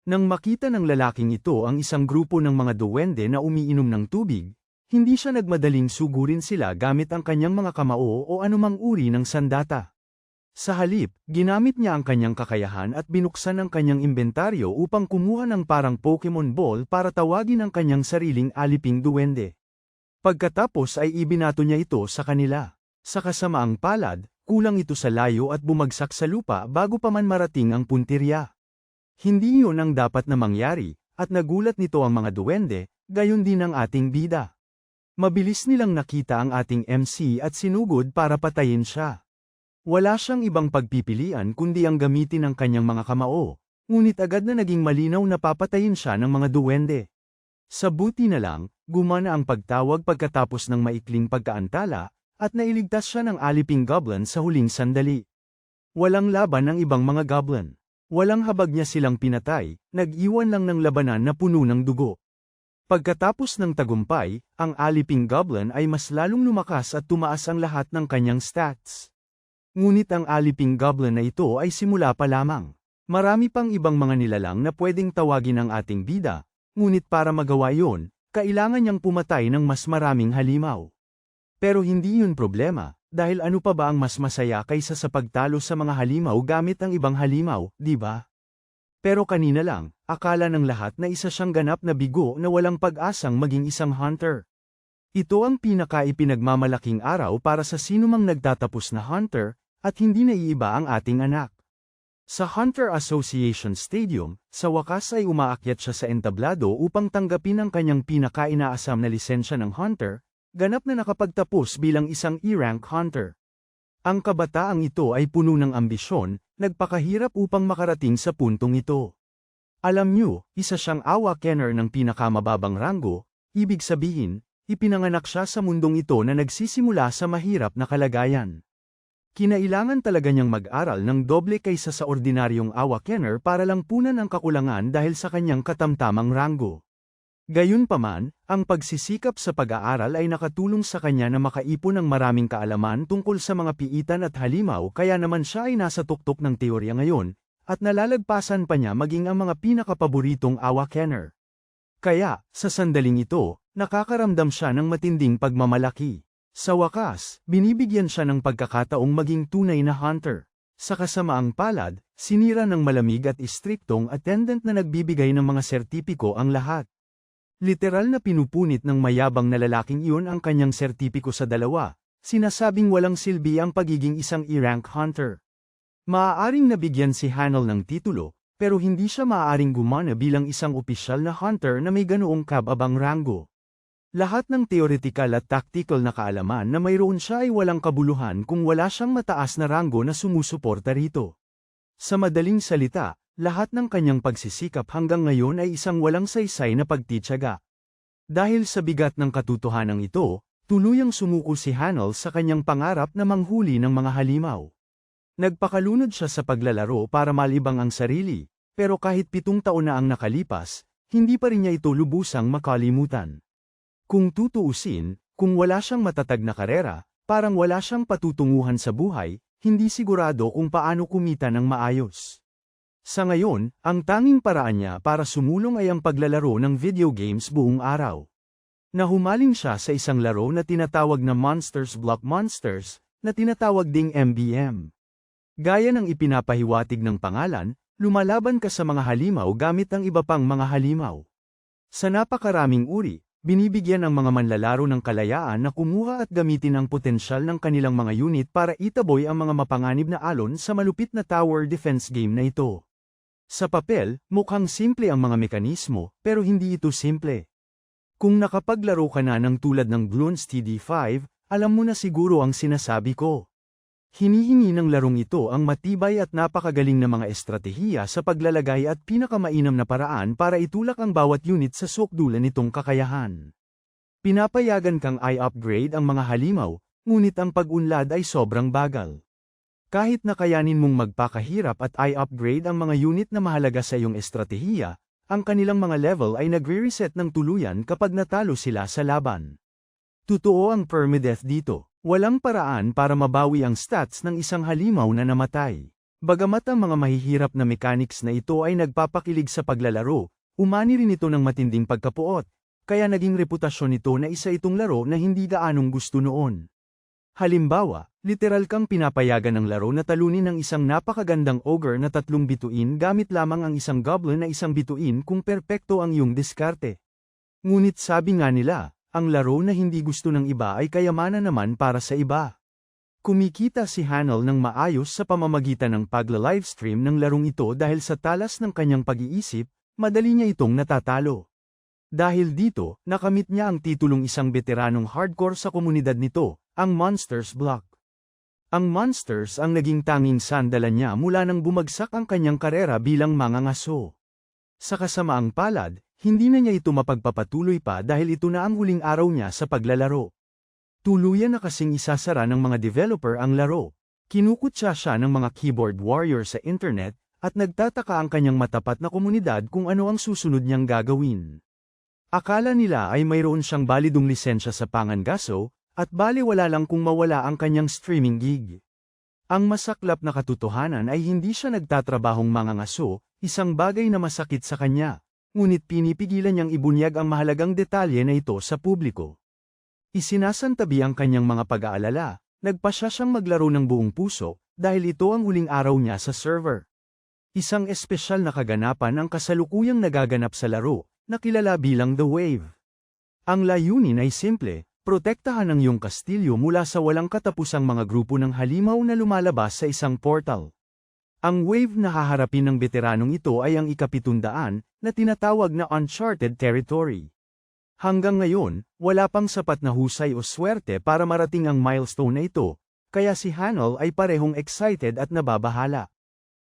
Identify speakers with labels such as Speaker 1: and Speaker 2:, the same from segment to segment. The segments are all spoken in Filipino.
Speaker 1: Nang makita ng lalaking ito ang isang grupo ng mga duwende na umiinom ng tubig, hindi siya nagmadaling sugurin sila gamit ang kanyang mga kamao o anumang uri ng sandata. Sa halip, ginamit niya ang kanyang kakayahan at binuksan ang kanyang inventaryo upang kumuha ng parang Pokemon Ball para tawagin ang kanyang sariling aliping duwende. Pagkatapos ay ibinato niya ito sa kanila. Sa kasamaang palad, kulang ito sa layo at bumagsak sa lupa bago pa man marating ang puntirya. Hindi yun ang dapat na mangyari, at nagulat nito ang mga duwende, gayon din ang ating bida. Mabilis nilang nakita ang ating MC at sinugod para patayin siya. Wala siyang ibang pagpipilian kundi ang gamitin ang kanyang mga kamao, ngunit agad na naging malinaw na papatayin siya ng mga duwende. Sa buti na lang, gumana ang pagtawag pagkatapos ng maikling pagkaantala, at nailigtas siya ng aliping goblin sa huling sandali. Walang laban ng ibang mga goblin. Walang habag niya silang pinatay, nag-iwan lang ng labanan na puno ng dugo. Pagkatapos ng tagumpay, ang aliping goblin ay mas lalong lumakas at tumaas ang lahat ng kanyang stats. Ngunit ang aliping goblin na ito ay simula pa lamang. Marami pang ibang mga nilalang na pwedeng tawagin ang ating bida, ngunit para magawa yon, kailangan niyang pumatay ng mas maraming halimaw. Pero hindi yun problema. Dahil ano pa ba ang mas masaya kaysa sa pagtalo sa mga halimaw gamit ang ibang halimaw, di ba? Pero kanina lang, akala ng lahat na isa siyang ganap na bigo na walang pag-asang maging isang hunter. Ito ang pinaka-ipinagmamalaking araw para sa sinumang nagtatapos na hunter, at hindi naiiba ang ating anak. Sa Hunter Association Stadium, sa wakas ay umaakyat siya sa entablado upang tanggapin ang kanyang pinaka-inaasam na lisensya ng hunter, ganap na nakapagtapos bilang isang E-rank hunter. Ang kabataang ito ay puno ng ambisyon, nagpakahirap upang makarating sa puntong ito. Alam niyo, isa siyang awakener ng pinakamababang ranggo, ibig sabihin, ipinanganak siya sa mundong ito na nagsisimula sa mahirap na kalagayan. Kinailangan talaga niyang mag-aral ng doble kaysa sa ordinaryong awakener para lang punan ang kakulangan dahil sa kanyang katamtamang ranggo. Gayunpaman, ang pagsisikap sa pag-aaral ay nakatulong sa kanya na makaipon ng maraming kaalaman tungkol sa mga piitan at halimaw kaya naman siya ay nasa tuktok ng teorya ngayon, at nalalagpasan pa niya maging ang mga pinakapaboritong awakener. Kaya, sa sandaling ito, nakakaramdam siya ng matinding pagmamalaki. Sa wakas, binibigyan siya ng pagkakataong maging tunay na hunter. Sa kasamaang palad, sinira ng malamig at istriktong attendant na nagbibigay ng mga sertipiko ang lahat. Literal na pinupunit ng mayabang na lalaking iyon ang kanyang sertipiko sa dalawa, sinasabing walang silbi ang pagiging isang E-rank hunter. Maaaring nabigyan si Hanel ng titulo, pero hindi siya maaaring gumana bilang isang opisyal na hunter na may ganoong kababang ranggo. Lahat ng theoretical at tactical na kaalaman na mayroon siya ay walang kabuluhan kung wala siyang mataas na ranggo na sumusuporta rito. Sa madaling salita, lahat ng kanyang pagsisikap hanggang ngayon ay isang walang saysay na pagtitiyaga. Dahil sa bigat ng katotohanan ito, tuluyang sumuko si Hanel sa kanyang pangarap na manghuli ng mga halimaw. Nagpakalunod siya sa paglalaro para malibang ang sarili, pero kahit 7 taon na ang nakalipas, hindi pa rin niya ito lubusang makalimutan. Kung tutuusin, kung wala siyang matatag na karera, parang wala siyang patutunguhan sa buhay, hindi sigurado kung paano kumita ng maayos. Sa ngayon, ang tanging paraan niya para sumulong ay ang paglalaro ng video games buong araw. Nahumaling siya sa isang laro na tinatawag na Monsters Block Monsters, na tinatawag ding MBM. Gaya ng ipinapahiwatig ng pangalan, lumalaban ka sa mga halimaw gamit ang iba pang mga halimaw. Sa napakaraming uri, binibigyan ang mga manlalaro ng kalayaan na kumuha at gamitin ang potensyal ng kanilang mga unit para itaboy ang mga mapanganib na alon sa malupit na tower defense game na ito. Sa papel, mukhang simple ang mga mekanismo, pero hindi ito simple. Kung nakapaglaro ka na ng tulad ng Bloons TD5, alam mo na siguro ang sinasabi ko. Hinihingi ng larong ito ang matibay at napakagaling na mga estratehiya sa paglalagay at pinakamainam na paraan para itulak ang bawat unit sa sukdulan nitong kakayahan. Pinapayagan kang i-upgrade ang mga halimaw, ngunit ang pag-unlad ay sobrang bagal. Kahit na kayanin mong magpakahirap at i-upgrade ang mga unit na mahalaga sa iyong estratehiya, ang kanilang mga level ay nagre-reset ng tuluyan kapag natalo sila sa laban. Totoo ang permadeath dito. Walang paraan para mabawi ang stats ng isang halimaw na namatay. Bagamat ang mga mahihirap na mechanics na ito ay nagpapakilig sa paglalaro, umani rin ito ng matinding pagkapuot, kaya naging reputasyon nito na isa itong laro na hindi gaanong gusto noon. Halimbawa, literal kang pinapayagan ng laro na talunin ng isang napakagandang ogre na 3 bituin gamit lamang ang isang goblin na 1 bituin kung perpekto ang iyong diskarte. Ngunit sabi nga nila, ang laro na hindi gusto ng iba ay kayamanan naman para sa iba. Kumikita si Hanel ng maayos sa pamamagitan ng pagla-livestream ng larong ito dahil sa talas ng kanyang pag-iisip, madali niya itong natatalo. Dahil dito, nakamit niya ang titulong isang veteranong hardcore sa komunidad nito, ang Monsters Block. Ang Monsters ang naging tanging sandalan niya mula nang bumagsak ang kanyang karera bilang mangangaso. Sa kasamaang palad, hindi na niya ito mapagpapatuloy pa dahil ito na ang huling araw niya sa paglalaro. Tuluyan na kasing isasara ng mga developer ang laro. Kinukutsa siya ng mga keyboard warrior sa internet, at nagtataka ang kanyang matapat na komunidad kung ano ang susunod niyang gagawin. Akala nila ay mayroon siyang balidong lisensya sa pangangaso, at baliwala lang kung mawala ang kanyang streaming gig. Ang masaklap na katotohanan ay hindi siya nagtatrabahong mangangaso, isang bagay na masakit sa kanya, ngunit pinipigilan niyang ibunyag ang mahalagang detalye na ito sa publiko. Isinasantabi ang kanyang mga pag-aalala, nagpasya siyang maglaro ng buong puso, dahil ito ang huling araw niya sa server. Isang espesyal na kaganapan ang kasalukuyang nagaganap sa laro, na kilala bilang The Wave. Ang layunin ay simple, protektahan ang iyong kastilyo mula sa walang katapusang mga grupo ng halimaw na lumalabas sa isang portal. Ang wave na haharapin ng veteranong ito ay ang ika-700, na tinatawag na Uncharted Territory. Hanggang ngayon, wala pang sapat na husay o swerte para marating ang milestone na ito, kaya si Hanel ay parehong excited at nababahala.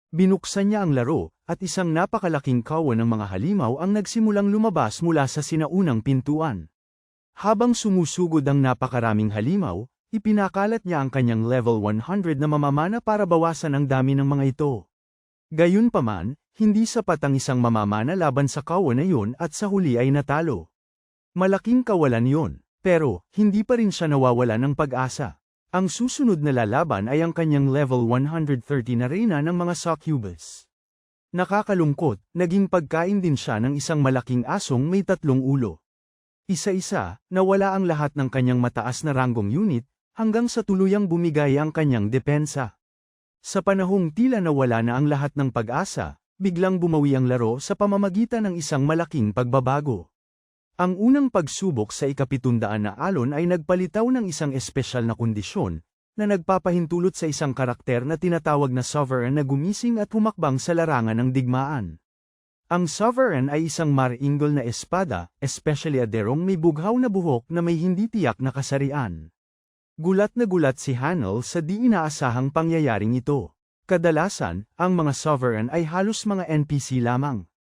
Speaker 1: Binuksan niya ang laro, at isang napakalaking kawan ng mga halimaw ang nagsimulang lumabas mula sa sinaunang pintuan. Habang sumusugod ang napakaraming halimaw, ipinakalat niya ang kanyang level 100 na mamamana para bawasan ang dami ng mga ito. Gayunpaman, hindi sapat ang isang mamamana laban sa kawan na yun at sa huli ay natalo. Malaking kawalan yon, pero hindi pa rin siya nawawala ng pag-asa. Ang susunod na lalaban ay ang kanyang level 130 na reyna ng mga succubus. Nakakalungkot, naging pagkain din siya ng isang malaking asong may 3 ulo. Isa-isa, nawala ang lahat ng kanyang mataas na ranggong unit, hanggang sa tuluyang bumigay ang kanyang depensa. Sa panahong tila nawala na ang lahat ng pag-asa, biglang bumawi ang laro sa pamamagitan ng isang malaking pagbabago. Ang unang pagsubok sa ika-700 na alon ay nagpalitaw ng isang espesyal na kondisyon, na nagpapahintulot sa isang karakter na tinatawag na Sovereign na gumising at humakbang sa larangan ng digmaan. Ang Sovereign ay isang maringgol na espada, especially aderong may bughaw na buhok na may hindi tiyak na kasarian. Gulat na gulat si Hanel sa di inaasahang pangyayaring ito. Kadalasan, ang mga Sovereign ay halos mga NPC lamang.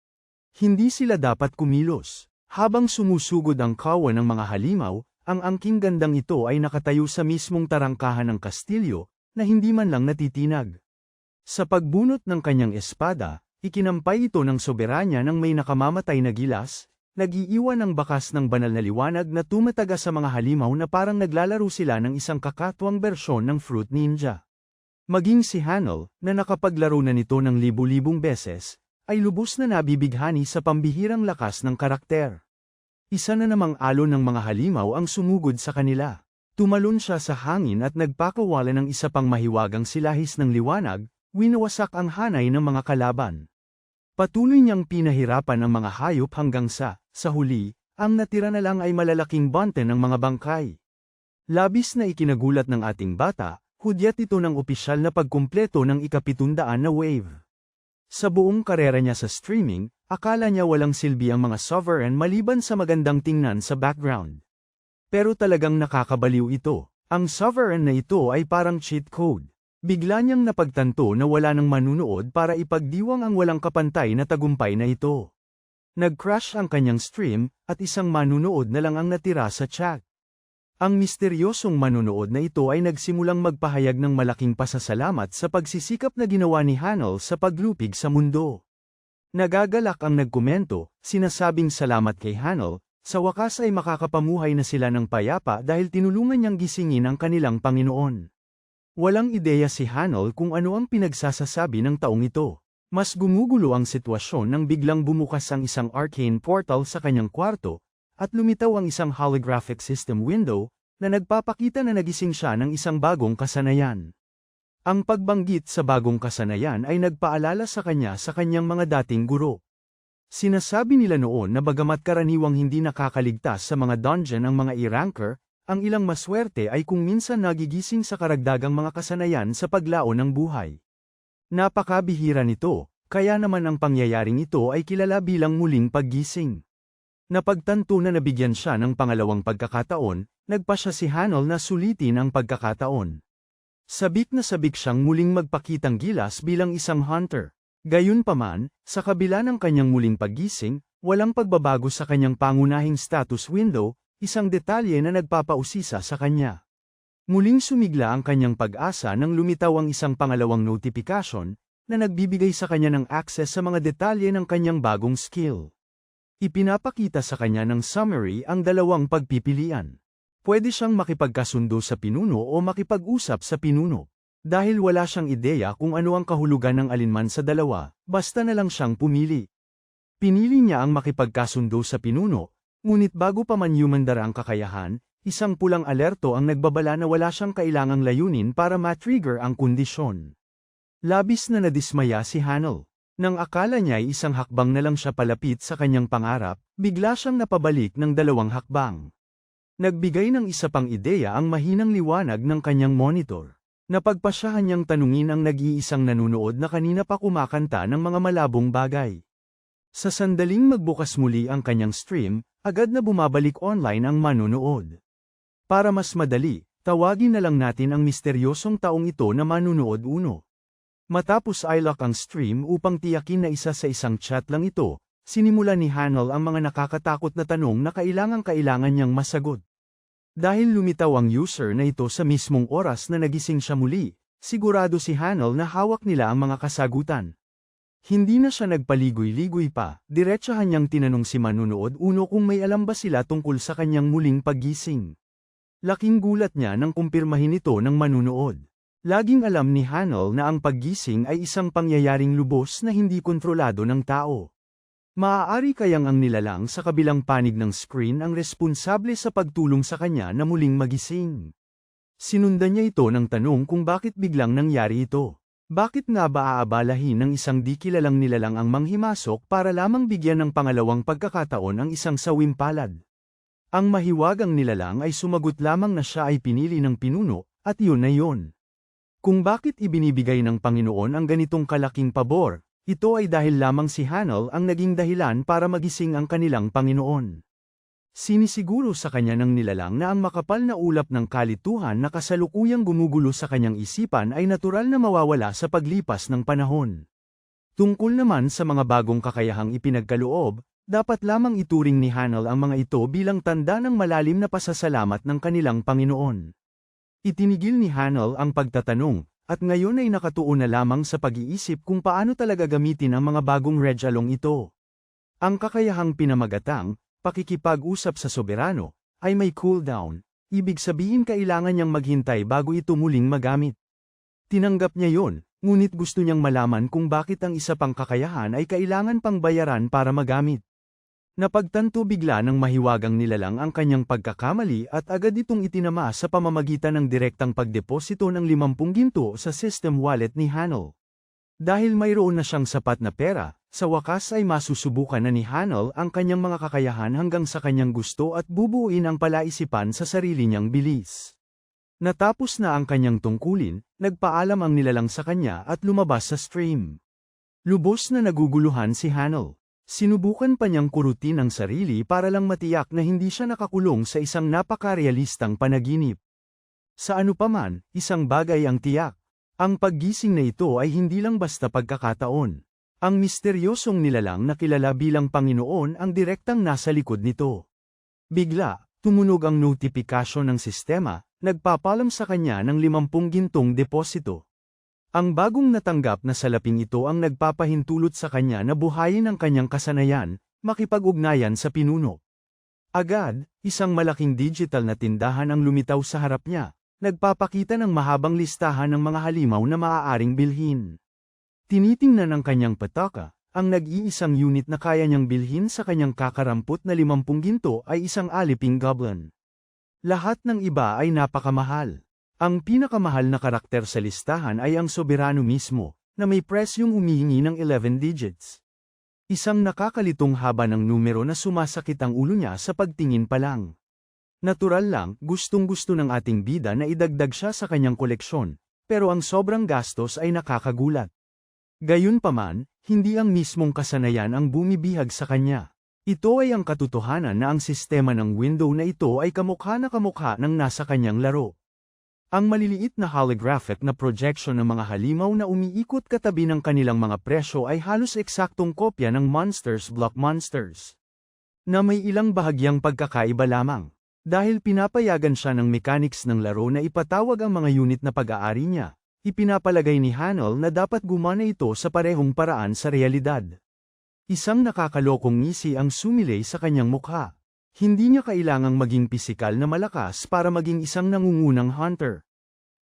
Speaker 1: Hindi sila dapat kumilos. Habang sumusugod ang kawan ng mga halimaw, ang angking gandang ito ay nakatayo sa mismong tarangkahan ng kastilyo, na hindi man lang natitinag. Sa pagbunot ng kanyang espada, ikinampay ito ng soberanya ng may nakamamatay na gilas, nag-iiwan ng bakas ng banal na liwanag na tumataga sa mga halimaw na parang naglalaro sila ng isang kakatwang bersyon ng Fruit Ninja. Maging si Hanel, na nakapaglaro na nito ng libu-libong beses, ay lubos na nabibighani sa pambihirang lakas ng karakter. Isa na namang alon ng mga halimaw ang sumugod sa kanila. Tumalon siya sa hangin at nagpakawala ng isa pang mahiwagang silahis ng liwanag, winawasak ang hanay ng mga kalaban. Patuloy niyang pinahirapan ang mga hayop hanggang sa huli, ang natira na lang ay malalaking bante ng mga bangkay. Labis na ikinagulat ng ating bata, hudyat ito ng opisyal na pagkumpleto ng ika-700 na wave. Sa buong karera niya sa streaming, akala niya walang silbi ang mga Sovereign maliban sa magandang tingnan sa background. Pero talagang nakakabaliw ito. Ang Sovereign na ito ay parang cheat code. Bigla niyang napagtanto na wala nang manunood para ipagdiwang ang walang kapantay na tagumpay na ito. Nag-crash ang kanyang stream, at isang manunood na lang ang natira sa chat. Ang misteryosong manunood na ito ay nagsimulang magpahayag ng malaking pasasalamat sa pagsisikap na ginawa ni Hanel sa paglupig sa mundo. Nagagalak ang nagkomento, sinasabing salamat kay Hanel, sa wakas ay makakapamuhay na sila ng payapa dahil tinulungan niyang gisingin ang kanilang Panginoon. Walang ideya si Hanol kung ano ang pinagsasasabi ng taong ito. Mas gumugulo ang sitwasyon nang biglang bumukas ang isang arcane portal sa kanyang kwarto, at lumitaw ang isang holographic system window, na nagpapakita na nagising siya ng isang bagong kasanayan. Ang pagbanggit sa bagong kasanayan ay nagpaalala sa kanyang mga dating guro. Sinasabi nila noon na bagamat karaniwang hindi nakakaligtas sa mga dungeon ang mga E-ranker, ang ilang maswerte ay kung minsan nagigising sa karagdagang mga kasanayan sa paglaon ng buhay. Napakabihira nito, kaya naman ang pangyayaring ito ay kilala bilang muling paggising. Napagtanto na nabigyan siya ng pangalawang pagkakataon, nagpasya si Hanol na sulitin ang pagkakataon. Sabik na sabik siyang muling magpakitang gilas bilang isang hunter. Gayunpaman, sa kabila ng kanyang muling paggising, walang pagbabago sa kanyang pangunahing status window, isang detalye na nagpapausisa sa kanya. Muling sumigla ang kanyang pag-asa nang lumitaw ang isang pangalawang notification, na nagbibigay sa kanya ng access sa mga detalye ng kanyang bagong skill. Ipinapakita sa kanya ng summary ang dalawang pagpipilian. Pwede siyang makipagkasundo sa pinuno o makipag-usap sa pinuno. Dahil wala siyang ideya kung ano ang kahulugan ng alinman sa dalawa, basta na lang siyang pumili. Pinili niya ang makipagkasundo sa pinuno, ngunit bago pa man humandara ang kakayahan, isang pulang alerto ang nagbabala na wala siyang kailangang layunin para ma-trigger ang kondisyon. Labis na nadismaya si Hanol. Nang akala niya ay isang hakbang na lang siya palapit sa kanyang pangarap, bigla siyang napabalik ng 2 hakbang. Nagbigay ng isa pang ideya ang mahinang liwanag ng kanyang monitor. Napagpasyahan niyang tanungin ang nag-iisang nanunood na kanina pa kumakanta ng mga malabong bagay. Sa sandaling magbukas muli ang kanyang stream, agad na bumabalik online ang manunood. Para mas madali, tawagin na lang natin ang misteryosong taong ito na manunood uno. Matapos i-lock ang stream upang tiyakin na isa sa isang chat lang ito, sinimula ni Hanol ang mga nakakatakot na tanong na kailangan niyang masagot. Dahil lumitaw ang user na ito sa mismong oras na nagising siya muli, sigurado si Hanol na hawak nila ang mga kasagutan. Hindi na siya nagpaligoy-ligoy pa, diretsahan niyang tinanong si manunood uno kung may alam ba sila tungkol sa kanyang muling paggising. Laking gulat niya nang kumpirmahin ito ng manunood. Laging alam ni Hanol na ang paggising ay isang pangyayaring lubos na hindi kontrolado ng tao. Maaari kayang ang nilalang sa kabilang panig ng screen ang responsable sa pagtulong sa kanya na muling magising. Sinundan niya ito ng tanong kung bakit biglang nangyari ito. Bakit nga ba aabalahin ng isang di kilalang nilalang ang manghimasok para lamang bigyan ng pangalawang pagkakataon ang isang sawim palad? Ang mahiwagang nilalang ay sumagot lamang na siya ay pinili ng pinuno, at yun na yun. Kung bakit ibinibigay ng Panginoon ang ganitong kalaking pabor, ito ay dahil lamang si Hanol ang naging dahilan para magising ang kanilang Panginoon. Sinisiguro sa kanya ng nilalang na ang makapal na ulap ng kalituhan na kasalukuyang gumugulo sa kanyang isipan ay natural na mawawala sa paglipas ng panahon. Tungkol naman sa mga bagong kakayahang ipinagkaloob, dapat lamang ituring ni Hanol ang mga ito bilang tanda ng malalim na pasasalamat ng kanilang Panginoon. Itinigil ni Hanol ang pagtatanong, at ngayon ay nakatuon na lamang sa pag-iisip kung paano talaga gamitin ang mga bagong redyalong ito. Ang kakayahang pinamagatang, pakikipag-usap sa soberano, ay may cooldown, ibig sabihin kailangan niyang maghintay bago ito muling magamit. Tinanggap niya yon, ngunit gusto niyang malaman kung bakit ang isa pang kakayahan ay kailangan pang bayaran para magamit. Napagtanto bigla ng mahiwagang nilalang ang kanyang pagkakamali at agad itong itinama sa pamamagitan ng direktang pagdeposito ng 50 ginto sa system wallet ni Hanol. Dahil mayroon na siyang sapat na pera, sa wakas ay masusubukan na ni Hanol ang kanyang mga kakayahan hanggang sa kanyang gusto at bubuuin ang palaisipan sa sarili niyang bilis. Natapos na ang kanyang tungkulin, nagpaalam ang nilalang sa kanya at lumabas sa stream. Lubos na naguguluhan si Hanol. Sinubukan pa niyang kurutin ang sarili para lang matiyak na hindi siya nakakulong sa isang napakarealistang panaginip. Sa ano paman, isang bagay ang tiyak. Ang paggising na ito ay hindi lang basta pagkakataon. Ang misteryosong nilalang na kilala bilang Panginoon ang direktang nasa likod nito. Bigla, tumunog ang notifikasyon ng sistema, nagpapalam sa kanya ng 50 gintong deposito. Ang bagong natanggap na salaping ito ang nagpapahintulot sa kanya na buhayin ang kanyang kasanayan, makipag-ugnayan sa pinuno. Agad, isang malaking digital na tindahan ang lumitaw sa harap niya, nagpapakita ng mahabang listahan ng mga halimaw na maaaring bilhin. Tinitingnan ng kanyang pataka, ang nag-iisang unit na kaya niyang bilhin sa kanyang kakarampot na 50 ginto ay isang aliping goblin. Lahat ng iba ay napakamahal. Ang pinakamahal na karakter sa listahan ay ang soberano mismo, na may presyong humihingi ng 11 digits. Isang nakakalitong haba ng numero na sumasakit ang ulo niya sa pagtingin pa lang. Natural lang, gustong-gusto ng ating bida na idagdag siya sa kanyang koleksyon, pero ang sobrang gastos ay nakakagulat. Gayunpaman, hindi ang mismong kasanayan ang bumibihag sa kanya. Ito ay ang katotohanan na ang sistema ng window na ito ay kamukha ng nasa kanyang laro. Ang maliliit na holographic na projection ng mga halimaw na umiikot katabi ng kanilang mga presyo ay halos eksaktong kopya ng Monsters Block Monsters, na may ilang bahagyang pagkakaiba lamang. Dahil pinapayagan siya ng mechanics ng laro na ipatawag ang mga unit na pag-aari niya, ipinapalagay ni Hanel na dapat gumana ito sa parehong paraan sa realidad. Isang nakakalokong ngisi ang sumilay sa kanyang mukha. Hindi niya kailangang maging pisikal na malakas para maging isang nangungunang hunter.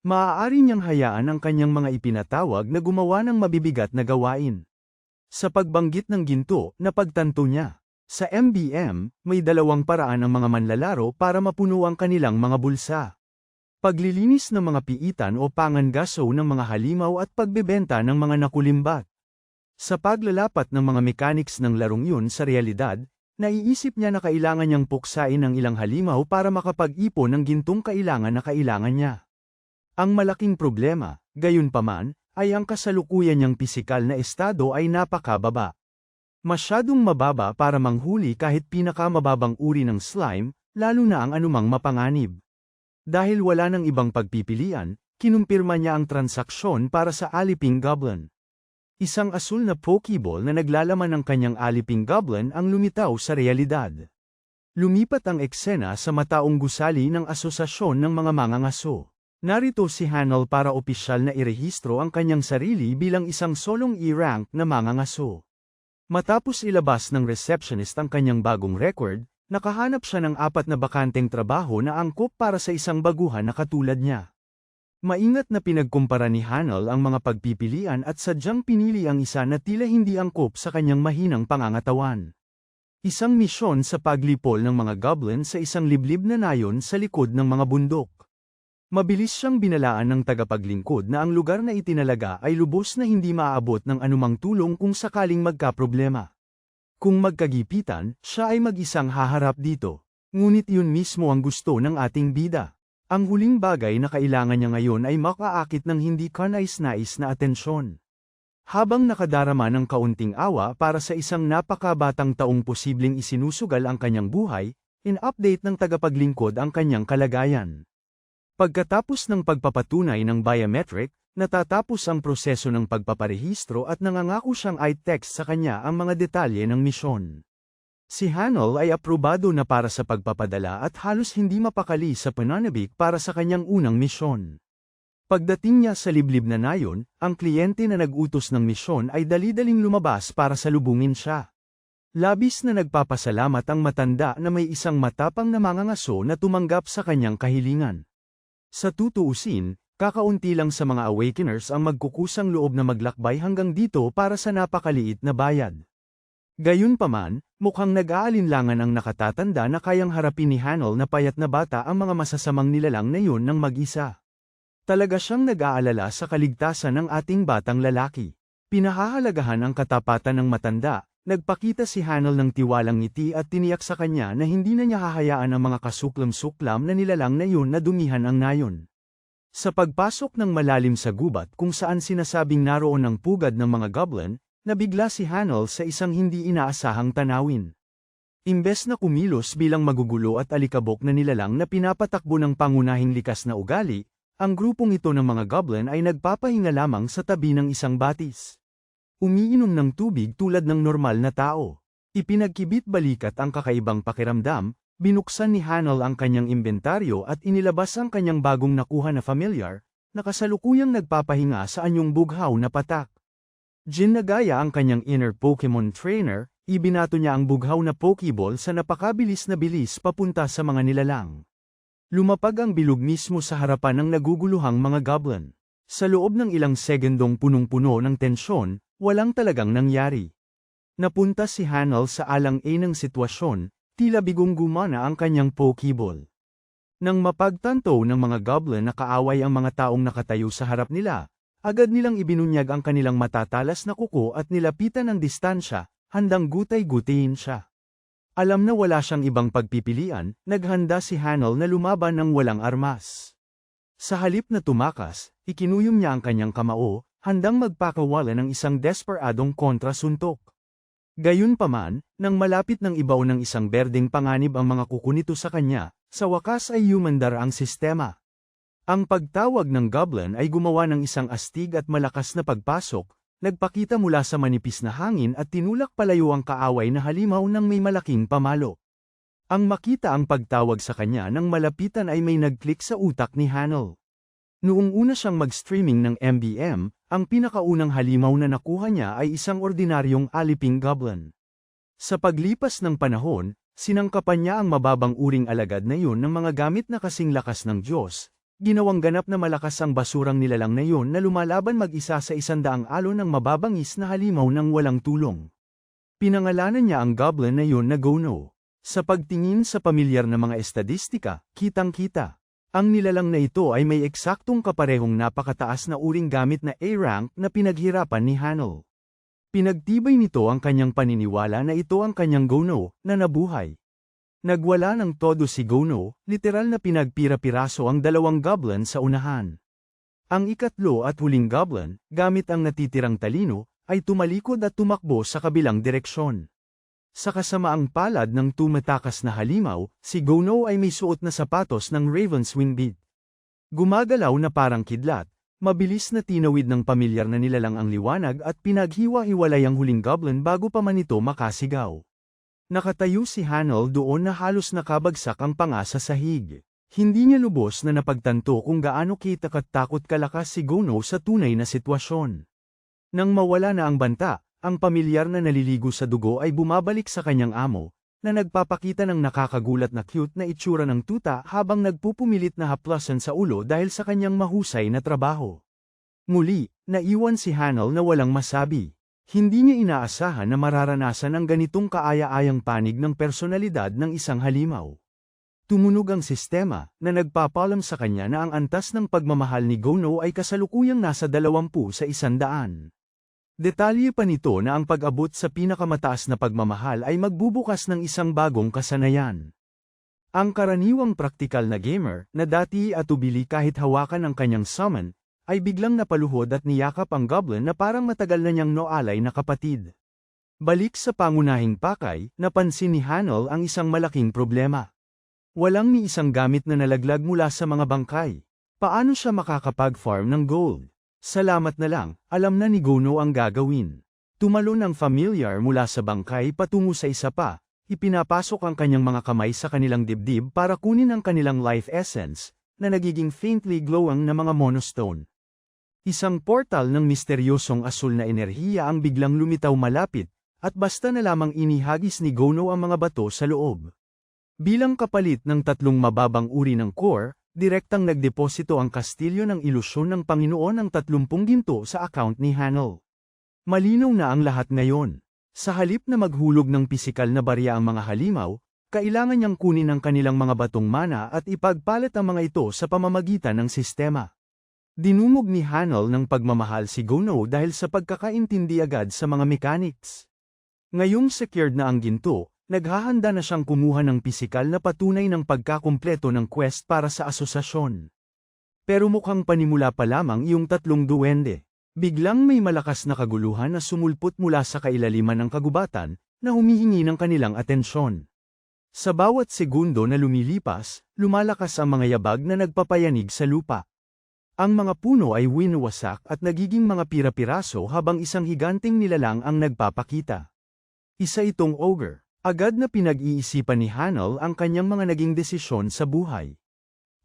Speaker 1: Maaari niyang hayaan ang kanyang mga ipinatawag na gumawa ng mabibigat na gawain. Sa pagbanggit ng ginto, napagtanto niya. Sa MBM, may dalawang paraan ang mga manlalaro para mapuno ang kanilang mga bulsa. Paglilinis ng mga piitan o pangangaso ng mga halimaw at pagbebenta ng mga nakulimbat. Sa paglalapat ng mga mechanics ng larong yun sa realidad, naiisip niya na kailangan niyang puksain ang ilang halimaw para makapag-ipon ng gintong kailangan niya. Ang malaking problema, gayunpaman, ay ang kasalukuyan niyang pisikal na estado ay napakababa. Masyadong mababa para manghuli kahit pinakamababang uri ng slime, lalo na ang anumang mapanganib. Dahil wala ng ibang pagpipilian, kinumpirma niya ang transaksyon para sa aliping goblin. Isang asul na pokeball na naglalaman ng kanyang aliping goblin ang lumitaw sa realidad. Lumipat ang eksena sa mataong gusali ng asosasyon ng mga mangangaso. Narito si Hanel para opisyal na irehistro ang kanyang sarili bilang isang solong E-rank na mangangaso. Matapos ilabas ng receptionist ang kanyang bagong record, nakahanap siya ng 4 na bakanteng trabaho na angkop para sa isang baguhan na katulad niya. Maingat na pinagkumpara ni Hanel ang mga pagpipilian at sadyang pinili ang isa na tila hindi angkop sa kanyang mahinang pangangatawan. Isang misyon sa paglipol ng mga goblin sa isang liblib na nayon sa likod ng mga bundok. Mabilis siyang binalaan ng tagapaglingkod na ang lugar na itinalaga ay lubos na hindi maaabot ng anumang tulong kung sakaling magkaproblema. Kung magkagipitan, siya ay mag-isang haharap dito. Ngunit yun mismo ang gusto ng ating bida. Ang huling bagay na kailangan niya ngayon ay makaakit ng hindi kanais-nais na atensyon. Habang nakadarama ng kaunting awa para sa isang napakabatang taong posibleng isinusugal ang kanyang buhay, in-update ng tagapaglingkod ang kanyang kalagayan. Pagkatapos ng pagpapatunay ng biometric, natatapos ang proseso ng pagpaparehistro at nangangako siyang i-text sa kanya ang mga detalye ng misyon. Si Hanel ay aprobado na para sa pagpapadala at halos hindi mapakali sa pananabik para sa kanyang unang misyon. Pagdating niya sa liblib na nayon, ang kliyente na nag-utos ng misyon ay dali-daling lumabas para salubungin siya. Labis na nagpapasalamat ang matanda na may isang matapang na mangangaso na tumanggap sa kanyang kahilingan. Sa tutuusin, kakaunti lang sa mga awakeners ang magkukusang loob na maglakbay hanggang dito para sa napakaliit na bayad. Gayunpaman, mukhang nag-aalinlangan ang nakatatanda na kayang harapin ni Hanel na payat na bata ang mga masasamang nilalang na yun ng mag-isa. Talaga siyang nag-aalala sa kaligtasan ng ating batang lalaki. Pinahahalagahan ang katapatan ng matanda, nagpakita si Hanel ng tiwalang ngiti at tiniyak sa kanya na hindi na niya hahayaan ang mga kasuklam-suklam na nilalang na yun na dumihan ang nayon. Sa pagpasok ng malalim sa gubat kung saan sinasabing naroon ang pugad ng mga goblin, nabigla si Hanel sa isang hindi inaasahang tanawin. Imbes na kumilos bilang magugulo at alikabok na nilalang na pinapatakbo ng pangunahing likas na ugali, ang grupong ito ng mga goblin ay nagpapahinga lamang sa tabi ng isang batis. Umiinom ng tubig tulad ng normal na tao. Ipinagkibit balikat ang kakaibang pakiramdam, binuksan ni Hanel ang kanyang inventaryo at inilabas ang kanyang bagong nakuha na familiar, na kasalukuyang nagpapahinga sa anyong bughaw na patak. Ginagaya ang kanyang inner Pokemon trainer, ibinato niya ang bughaw na Pokeball sa napakabilis na bilis papunta sa mga nilalang. Lumapag ang bilog mismo sa harapan ng naguguluhang mga goblin. Sa loob ng ilang segundong punong-puno ng tensyon, walang talagang nangyari. Napunta si Hanel sa alang-a ng sitwasyon, tila bigong gumana ang kanyang pokeball. Nang mapagtanto ng mga goblin na kaaway ang mga taong nakatayo sa harap nila, agad nilang ibinunyag ang kanilang matatalas na kuko at nilapitan ng distansya, handang gutay-gutayin siya. Alam na wala siyang ibang pagpipilian, naghanda si Hanel na lumaban ng walang armas. Sa halip na tumakas, ikinuyom niya ang kanyang kamao, handang magpakawala ng isang desperadong kontrasuntok. Gayunpaman, nang malapit ng ibaw ng isang berdeng panganib ang mga kuko nito sa kanya, sa wakas ay humandar ang sistema. Ang pagtawag ng goblin ay gumawa ng isang astig at malakas na pagpasok, nagpakita mula sa manipis na hangin at tinulak palayo ang kaaway na halimaw ng may malaking pamalo. Ang makita ang pagtawag sa kanya nang malapitan ay may nag-click sa utak ni Hanel. Noong una siyang mag-streaming ng MBM, ang pinakaunang halimaw na nakuha niya ay isang ordinaryong aliping goblin. Sa paglipas ng panahon, sinangkapan niya ang mababang uring alagad na yun ng mga gamit na kasing lakas ng Diyos, ginawang ganap na malakas ang basurang nilalang na yun na lumalaban mag-isa sa 100 alon ng mababangis na halimaw ng walang tulong. Pinangalanan niya ang goblin na yun na Gono. Sa pagtingin sa pamilyar na mga estadistika, kitang-kita. Ang nilalang na ito ay may eksaktong kaparehong napakataas na uring gamit na A-rank na pinaghirapan ni Hanel. Pinagtibay nito ang kanyang paniniwala na ito ang kanyang Gono, na nabuhay. Nagwala ng todo si Gono, literal na pinagpira-piraso ang dalawang goblin sa unahan. Ang ikatlo at huling goblin, gamit ang natitirang talino, ay tumalikod at tumakbo sa kabilang direksyon. Sa kasamaang palad ng tumatakas na halimaw, si Gono ay may suot na sapatos ng Raven's Wing Beat. Gumagalaw na parang kidlat, mabilis na tinawid ng pamilyar na nilalang ang liwanag at pinaghiwa-hiwalay ang huling goblin bago pa man ito makasigaw. Nakatayo si Hanel doon na halos nakabagsak ang panga sa sahig. Hindi niya lubos na napagtanto kung gaano kita-takot kalakas si Gono sa tunay na sitwasyon. Nang mawala na ang banta, ang pamilyar na naliligo sa dugo ay bumabalik sa kanyang amo, na nagpapakita ng nakakagulat na cute na itsura ng tuta habang nagpupumilit na haplasan sa ulo dahil sa kanyang mahusay na trabaho. Muli, naiwan si Hanel na walang masabi. Hindi niya inaasahan na mararanasan ang ganitong kaaya-ayang panig ng personalidad ng isang halimaw. Tumunog ang sistema, na nagpapalam sa kanya na ang antas ng pagmamahal ni Gono ay kasalukuyang nasa 20 sa 100. Detalye pa nito na ang pag-abot sa pinakamataas na pagmamahal ay magbubukas ng isang bagong kasanayan. Ang karaniwang praktikal na gamer, na dati atubili kahit hawakan ang kanyang summon, ay biglang napaluhod at niyakap ang goblin na parang matagal na niyang noalay na kapatid. Balik sa pangunahing pakay, napansin ni Hanel ang isang malaking problema. Walang ni isang gamit na nalaglag mula sa mga bangkay. Paano siya makakapag-farm ng gold? Salamat na lang, alam na ni Gono ang gagawin. Tumalon ang familiar mula sa bangkay patungo sa isa pa, ipinapasok ang kanyang mga kamay sa kanilang dibdib para kunin ang kanilang life essence, na nagiging faintly glowing na mga monostone. Isang portal ng misteryosong asul na enerhiya ang biglang lumitaw malapit, at basta na lamang inihagis ni Gono ang mga bato sa loob. Bilang kapalit ng 3 mababang uri ng core, direktang nagdeposito ang kastilyo ng ilusyon ng Panginoon ng 30 ginto sa account ni Hanel. Malinaw na ang lahat ngayon. Sa halip na maghulog ng pisikal na barya ang mga halimaw, kailangan niyang kunin ang kanilang mga batong mana at ipagpalit ang mga ito sa pamamagitan ng sistema. Dinumog ni Hanel ng pagmamahal si Gono dahil sa pagkakaintindi agad sa mga mechanics. Ngayong secured na ang ginto, naghahanda na siyang kumuha ng pisikal na patunay ng pagkakumpleto ng quest para sa asosasyon. Pero mukhang panimula pa lamang iyong 3 duwende. Biglang may malakas na kaguluhan na sumulpot mula sa kailaliman ng kagubatan, na humihingi ng kanilang atensyon. Sa bawat segundo na lumilipas, lumalakas ang mga yabag na nagpapayanig sa lupa. Ang mga puno ay winawasak at nagiging mga pira-piraso habang isang higanteng nilalang ang nagpapakita. Isa itong ogre. Agad na pinag-iisipan ni Hanel ang kanyang mga naging desisyon sa buhay.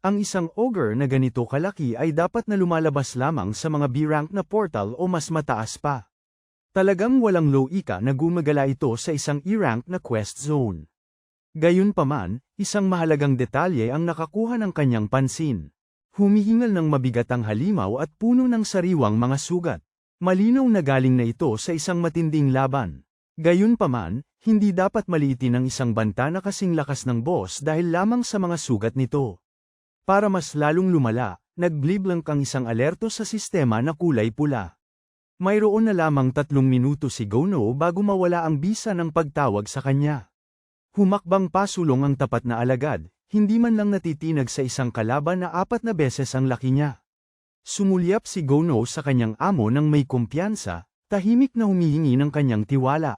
Speaker 1: Ang isang ogre na ganito kalaki ay dapat na lumalabas lamang sa mga B-rank na portal o mas mataas pa. Talagang walang low-ika na gumagala ito sa isang E-rank na quest zone. Gayunpaman, isang mahalagang detalye ang nakakuha ng kanyang pansin. Humihingal ng mabigat ang halimaw at puno ng sariwang mga sugat. Malinaw na galing na ito sa isang matinding laban. Gayunpaman, hindi dapat maliitin ang isang banta na kasing lakas ng boss dahil lamang sa mga sugat nito. Para mas lalong lumala, nag-bliblank ang isang alerto sa sistema na kulay pula. Mayroon na lamang 3 minuto si Gono bago mawala ang bisa ng pagtawag sa kanya. Humakbang pasulong ang tapat na alagad, hindi man lang natitinag sa isang kalaban na 4 na beses ang laki niya. Sumulyap si Gono sa kanyang amo nang may kumpiyansa, tahimik na humihingi ng kanyang tiwala.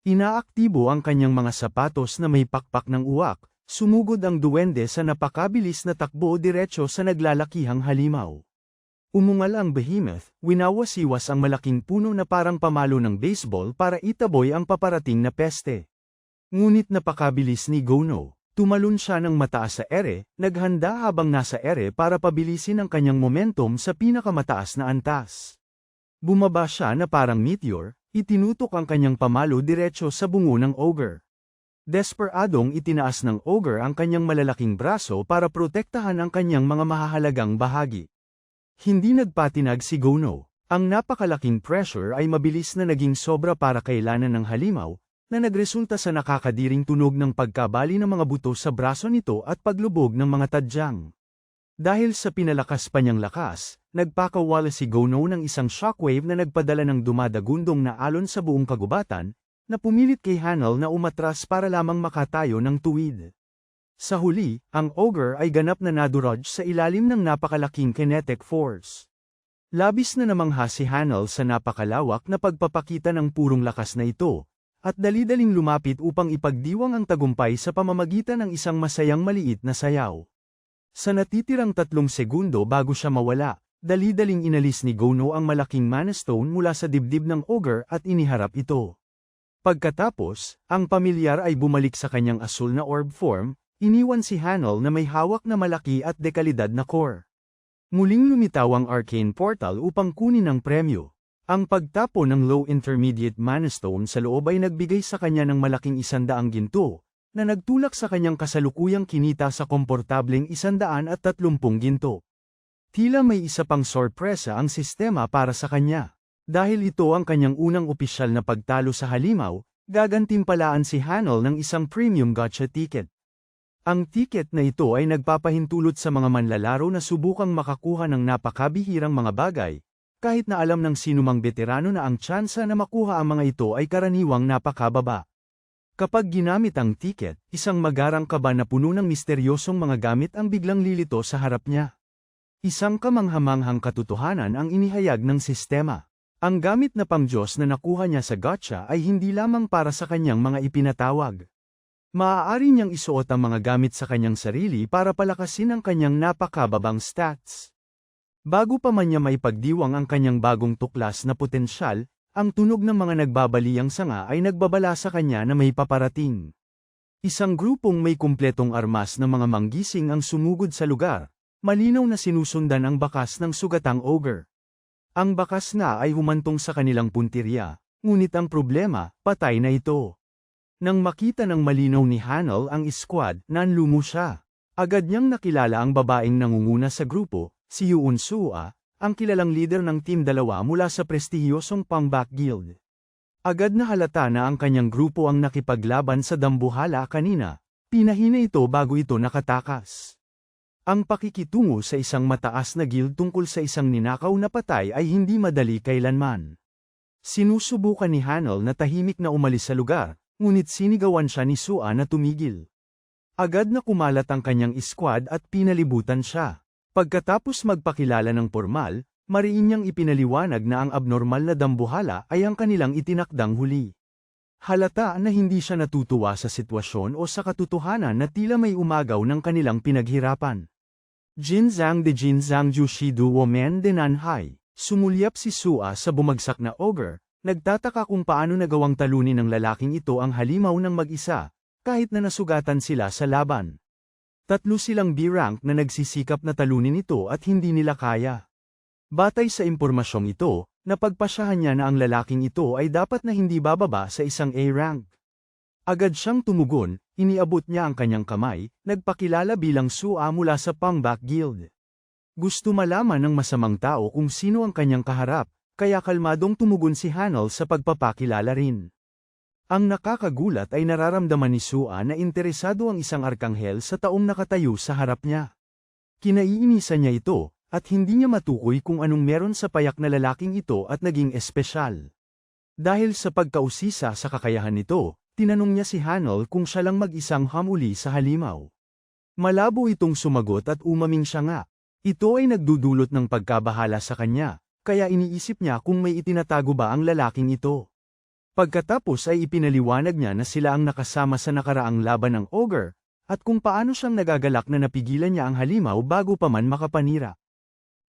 Speaker 1: Inaaktibo ang kanyang mga sapatos na may pakpak ng uwak, sumugod ang duwende sa napakabilis na takbo diretso sa naglalakihang halimaw. Umungal ang behemoth, winawasiwas ang malaking puno na parang pamalo ng baseball para itaboy ang paparating na peste. Ngunit napakabilis ni Gono. Tumalon siya ng mataas sa ere, naghanda habang nasa ere para pabilisin ang kanyang momentum sa pinakamataas na antas. Bumaba siya na parang meteor, itinutok ang kanyang pamalo diretso sa bungo ng ogre. Desperadong itinaas ng ogre ang kanyang malalaking braso para protektahan ang kanyang mga mahahalagang bahagi. Hindi nagpatinag si Gono. Ang napakalaking pressure ay mabilis na naging sobra para kailanan ng halimaw, na nagresulta sa nakakadiring tunog ng pagkabali ng mga buto sa braso nito at paglubog ng mga tadyang. Dahil sa pinalakas pa niyang lakas, nagpakawala si Gono ng isang shockwave na nagpadala ng dumadagundong na alon sa buong kagubatan, na pumilit kay Hanel na umatras para lamang makatayo ng tuwid. Sa huli, ang ogre ay ganap na nadurog sa ilalim ng napakalaking kinetic force. Labis na namangha si Hanel sa napakalawak na pagpapakita ng purong lakas na ito, at dali-daling lumapit upang ipagdiwang ang tagumpay sa pamamagitan ng isang masayang maliit na sayaw. Sa natitirang 3 segundo bago siya mawala, dali-daling inalis ni Gono ang malaking mana stone mula sa dibdib ng ogre at iniharap ito. Pagkatapos, ang pamilyar ay bumalik sa kanyang asul na orb form, iniwan si Hanel na may hawak na malaki at dekalidad na core. Muling lumitaw ang arcane portal upang kunin ang premyo. Ang pagtapo ng low intermediate mana stone sa loob ay nagbigay sa kanya ng malaking 100 ginto, na nagtulak sa kanyang kasalukuyang kinita sa komportableng 130 ginto. Tila may isa pang sorpresa ang sistema para sa kanya. Dahil ito ang kanyang unang opisyal na pagtalo sa halimaw, gagantimpalaan si Hanel ng isang premium gacha ticket. Ang ticket na ito ay nagpapahintulot sa mga manlalaro na subukang makakuha ng napakabihirang mga bagay, kahit na alam ng sinumang veterano na ang tsansa na makuha ang mga ito ay karaniwang napakababa. Kapag ginamit ang ticket, isang magarang kaba na puno ng misteryosong mga gamit ang biglang lilito sa harap niya. Isang kamanghamanghang katotohanan ang inihayag ng sistema. Ang gamit na pang-Diyos na nakuha niya sa gacha ay hindi lamang para sa kanyang mga ipinatawag. Maaari niyang isuot ang mga gamit sa kanyang sarili para palakasin ang kanyang napakababang stats. Bago pa man niya maipagdiwang ang kanyang bagong tuklas na potensyal, ang tunog ng mga nagbabaliyang sanga ay nagbabala sa kanya na may paparating. Isang grupong may kumpletong armas ng mga manggising ang sumugod sa lugar, malinaw na sinusundan ang bakas ng sugatang ogre. Ang bakas nga ay humantong sa kanilang puntirya, ngunit ang problema, patay na ito. Nang makita ng malinaw ni Hanel ang squad, nanlumo siya. Agad niyang nakilala ang babaeng nangunguna sa grupo, si Yoon Sua, ang kilalang leader ng Team 2 mula sa prestihiyosong Pangback Guild. Agad na halata na ang kanyang grupo ang nakipaglaban sa dambuhala kanina, pinahina ito bago ito nakatakas. Ang pakikitungo sa isang mataas na guild tungkol sa isang ninakaw na patay ay hindi madali kailanman. Sinusubukan ni Hanel na tahimik na umalis sa lugar, ngunit sinigawan siya ni Sua na tumigil. Agad na kumalat ang kanyang squad at pinalibutan siya. Pagkatapos magpakilala ng pormal, mariin niyang ipinaliwanag na ang abnormal na dambuhala ay ang kanilang itinakdang huli. Halata na hindi siya natutuwa sa sitwasyon o sa katotohanan na tila may umagaw ng kanilang pinaghirapan. Jinzang de Jinzang Jushi Duo Men de Nanhai, sumulyap si Sua sa bumagsak na ogre. Nagtataka kung paano nagawang talunin ng lalaking ito ang halimaw ng mag-isa, kahit na nasugatan sila sa laban. 3 silang B-rank na nagsisikap na talunin ito at hindi nila kaya. Batay sa impormasyong ito, napagpasyahan niya na ang lalaking ito ay dapat na hindi bababa sa isang A-rank. Agad siyang tumugon, iniabot niya ang kanyang kamay, nagpakilala bilang Sua mula sa Pangback Guild. Gusto malaman ng masamang tao kung sino ang kanyang kaharap, kaya kalmadong tumugon si Hanel sa pagpapakilala rin. Ang nakakagulat ay nararamdaman ni Sua na interesado ang isang arkanghel sa taong nakatayo sa harap niya. Kinaiinisan niya ito, at hindi niya matukoy kung anong meron sa payak na lalaking ito at naging espesyal. Dahil sa pagkausisa sa kakayahan nito, tinanong niya si Hanel kung siya lang mag-isang hamuli sa halimaw. Malabo itong sumagot at umaming siya nga. Ito ay nagdudulot ng pagkabahala sa kanya, kaya iniisip niya kung may itinatago ba ang lalaking ito. Pagkatapos ay ipinaliwanag niya na sila ang nakasama sa nakaraang laban ng ogre, at kung paano siyang nagagalak na napigilan niya ang halimaw bago pa man makapanira.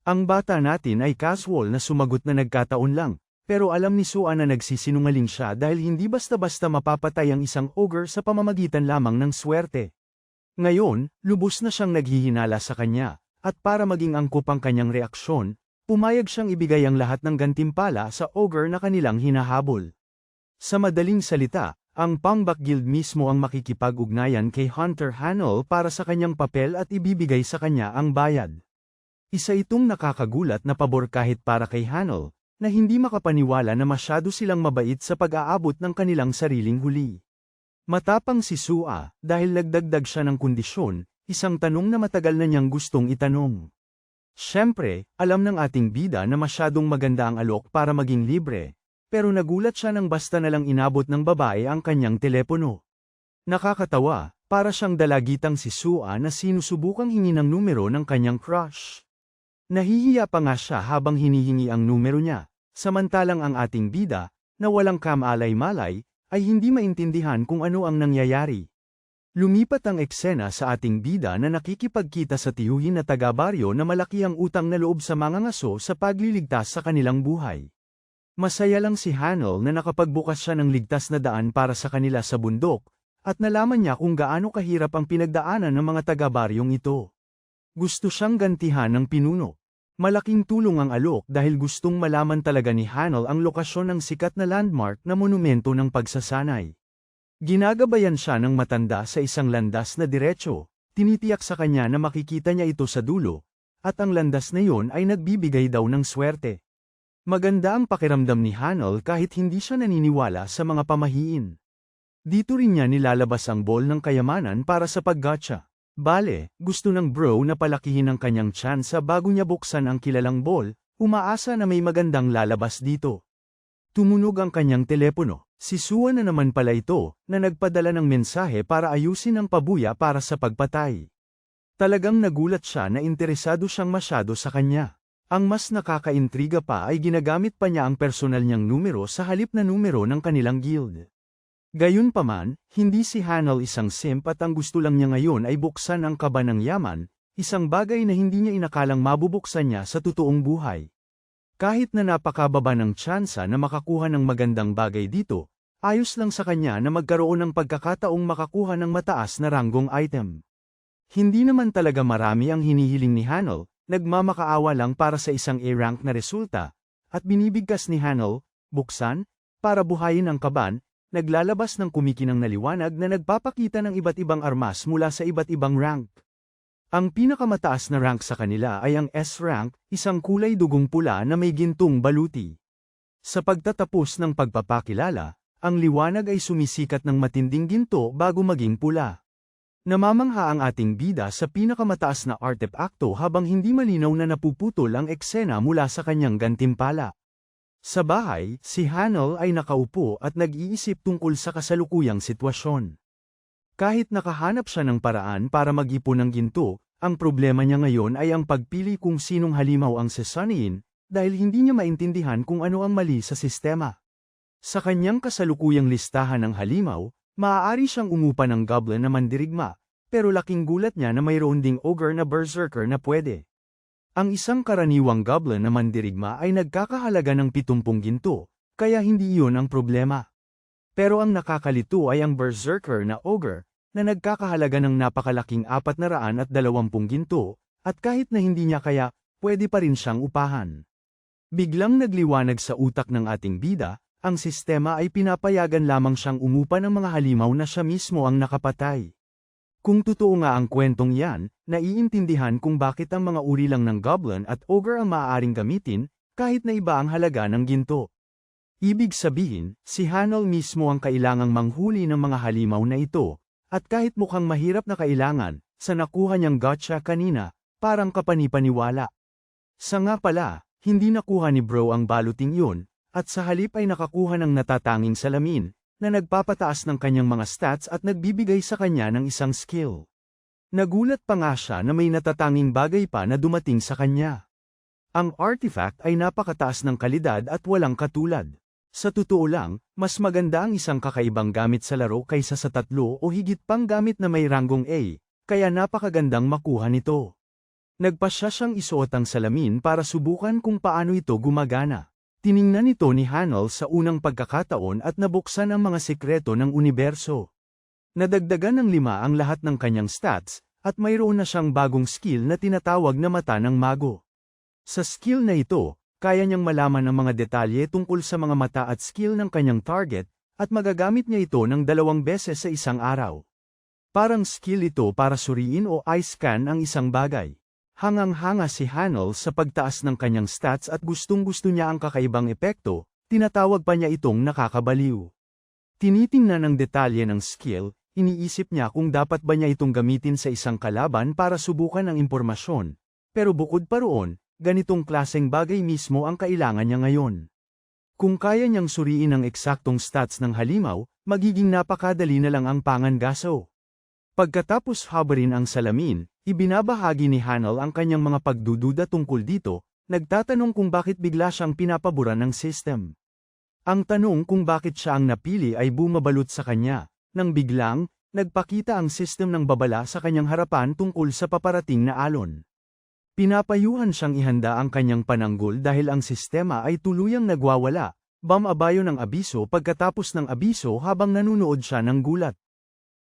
Speaker 1: Ang bata natin ay casual na sumagot na nagkataon lang, pero alam ni Sua na nagsisinungaling siya dahil hindi basta-basta mapapatay ang isang ogre sa pamamagitan lamang ng swerte. Ngayon, lubos na siyang naghihinala sa kanya, at para maging angkop ang kanyang reaksyon, pumayag siyang ibigay ang lahat ng gantimpala sa ogre na kanilang hinahabol. Sa madaling salita, ang Pangback Guild mismo ang makikipag-ugnayan kay Hunter Hanel para sa kanyang papel at ibibigay sa kanya ang bayad. Isa itong nakakagulat na pabor kahit para kay Hanel, na hindi makapaniwala na masyado silang mabait sa pag-aabot ng kanilang sariling huli. Matapang si Sua, dahil nagdagdag siya ng kondisyon, isang tanong na matagal na niyang gustong itanong. Siyempre, alam ng ating bida na masyadong maganda ang alok para maging libre, pero nagulat siya nang basta na lang inabot ng babae ang kanyang telepono. Nakakatawa, para siyang dalagitang si Sua na sinusubukang hingi ng numero ng kanyang crush. Nahihiya pa nga siya habang hinihingi ang numero niya, samantalang ang ating bida, na walang kamalay-malay, ay hindi maintindihan kung ano ang nangyayari. Lumipat ang eksena sa ating bida na nakikipagkita sa tiyuhin na taga-baryo na malaki ang utang na loob sa mga ngaso sa pagliligtas sa kanilang buhay. Masaya lang si Hanel na nakapagbukas siya ng ligtas na daan para sa kanila sa bundok, at nalaman niya kung gaano kahirap ang pinagdaanan ng mga taga-baryong ito. Gusto siyang gantihan ng pinuno. Malaking tulong ang alok dahil gustong malaman talaga ni Hanel ang lokasyon ng sikat na landmark na monumento ng pagsasanay. Ginagabayan siya ng matanda sa isang landas na diretso, tinitiyak sa kanya na makikita niya ito sa dulo, at ang landas na iyon ay nagbibigay daw ng swerte. Maganda ang pakiramdam ni Hanel kahit hindi siya naniniwala sa mga pamahiin. Dito rin niya nilalabas ang ball ng kayamanan para sa paggatsa. Bale, gusto ng bro na palakihin ang kanyang tsansa bago niya buksan ang kilalang ball, umaasa na may magandang lalabas dito. Tumunog ang kanyang telepono. Si Sua na naman pala ito, na nagpadala ng mensahe para ayusin ang pabuya para sa pagpatay. Talagang nagulat siya na interesado siyang masyado sa kanya. Ang mas nakakaintriga pa ay ginagamit pa niya ang personal niyang numero sa halip na numero ng kanilang guild. Gayunpaman, hindi si Hanel isang simp at ang gusto lang niya ngayon ay buksan ang kaba ng yaman, isang bagay na hindi niya inakalang mabubuksan niya sa totoong buhay. Kahit na napakababa ng tsansa na makakuha ng magandang bagay dito, ayos lang sa kanya na magkaroon ng pagkakataong makakuha ng mataas na ranggong item. Hindi naman talaga marami ang hinihiling ni Hanel, nagmamakaawa lang para sa isang A-rank na resulta, at binibigkas ni Hanel, buksan, para buhayin ang kaban, naglalabas ng kumikinang na liwanag na nagpapakita ng iba't ibang armas mula sa iba't ibang rank. Ang pinakamataas na rank sa kanila ay ang S-rank, isang kulay dugong pula na may gintong baluti. Sa pagtatapos ng pagpapakilala, ang liwanag ay sumisikat ng matinding ginto bago maging pula. Namamangha ang ating bida sa pinakamataas na artepakto habang hindi malinaw na napuputol ang eksena mula sa kanyang gantimpala. Sa bahay, si Hanel ay nakaupo at nag-iisip tungkol sa kasalukuyang sitwasyon. Kahit nakahanap siya ng paraan para mag-ipon ng ginto, ang problema niya ngayon ay ang pagpili kung sinong halimaw ang sasaniin, dahil hindi niya maintindihan kung ano ang mali sa sistema. Sa kanyang kasalukuyang listahan ng halimaw, maaari siyang umupa ng goblin na mandirigma, pero laking gulat niya na mayroon ding ogre na berserker na pwede. Ang isang karaniwang goblin na mandirigma ay nagkakahalaga ng 70 ginto, kaya hindi iyon ang problema. Pero ang nakakalito ay ang berserker na ogre, na nagkakahalaga ng napakalaking 420 ginto, at kahit na hindi niya kaya, pwede pa rin siyang upahan. Biglang nagliwanag sa utak ng ating bida, ang sistema ay pinapayagan lamang siyang umupa ng mga halimaw na siya mismo ang nakapatay. Kung totoo nga ang kwentong yan, naiintindihan kung bakit ang mga uri lang ng goblin at ogre ang maaaring gamitin, kahit na iba ang halaga ng ginto. Ibig sabihin, si Hanel mismo ang kailangang manghuli ng mga halimaw na ito, at kahit mukhang mahirap na kailangan, sa nakuha niyang gotcha kanina, parang kapanipaniwala. Sa nga pala, hindi nakuha ni bro ang baluting yun, at sa halip ay nakakuha ng natatanging salamin, na nagpapataas ng kanyang mga stats at nagbibigay sa kanya ng isang skill. Nagulat pa nga siya na may natatanging bagay pa na dumating sa kanya. Ang artifact ay napakataas ng kalidad at walang katulad. Sa totoo lang, mas maganda ang isang kakaibang gamit sa laro kaysa sa 3 o higit pang gamit na may ranggong A, kaya napakagandang makuha nito. Nagpasya siyang isuot ang salamin para subukan kung paano ito gumagana. Tiningnan ito ni Hanel sa unang pagkakataon at nabuksan ang mga sikreto ng universo. Nadagdagan ng 5 ang lahat ng kanyang stats, at mayroon na siyang bagong skill na tinatawag na mata ng mago. Sa skill na ito, kaya niyang malaman ang mga detalye tungkol sa mga mata at skill ng kanyang target, at magagamit niya ito ng 2 beses sa isang araw. Parang skill ito para suriin o eye scan ang isang bagay. Hangang-hanga si Hanel sa pagtaas ng kanyang stats at gustong-gusto niya ang kakaibang epekto, tinatawag pa niya itong nakakabaliw. Tinitingnan ang detalye ng skill, iniisip niya kung dapat ba niya itong gamitin sa isang kalaban para subukan ang impormasyon, pero bukod pa roon, ganitong klaseng bagay mismo ang kailangan niya ngayon. Kung kaya niyang suriin ang eksaktong stats ng halimaw, magiging napakadali na lang ang pangangaso. Pagkatapos habarin ang salamin, ibinabahagi ni Hanel ang kanyang mga pagdududa tungkol dito, nagtatanong kung bakit bigla siyang pinapabura ng system. Ang tanong kung bakit siya ang napili ay bumabalot sa kanya, nang biglang, nagpakita ang system ng babala sa kanyang harapan tungkol sa paparating na alon. Pinapayuhan siyang ihanda ang kanyang pananggol dahil ang sistema ay tuluyang nagwawala, bamabayo ng abiso pagkatapos ng abiso habang nanunood siya ng gulat.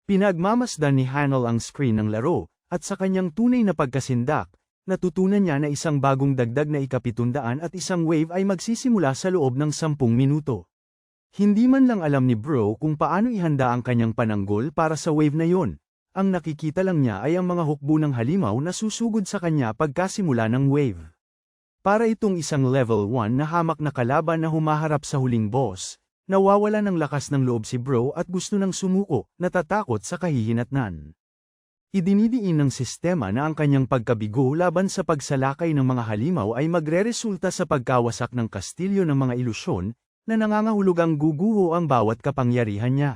Speaker 1: Pinagmamasdan ni Hanel ang screen ng laro, at sa kanyang tunay na pagkasindak, natutunan niya na isang bagong dagdag na ika-700 at isang wave ay magsisimula sa loob ng 10 minuto. Hindi man lang alam ni bro kung paano ihanda ang kanyang pananggol para sa wave na yon. Ang nakikita lang niya ay ang mga hukbo ng halimaw na susugod sa kanya pagkasimula ng wave. Para itong isang level 1 na hamak na kalaban na humaharap sa huling boss, nawawala ng lakas ng loob si bro at gusto nang sumuko, natatakot sa kahihinatnan. Idinidiin ng sistema na ang kanyang pagkabigo laban sa pagsalakay ng mga halimaw ay magreresulta sa pagkawasak ng kastilyo ng mga ilusyon, na nangangahulugang guguho ang bawat kapangyarihan niya.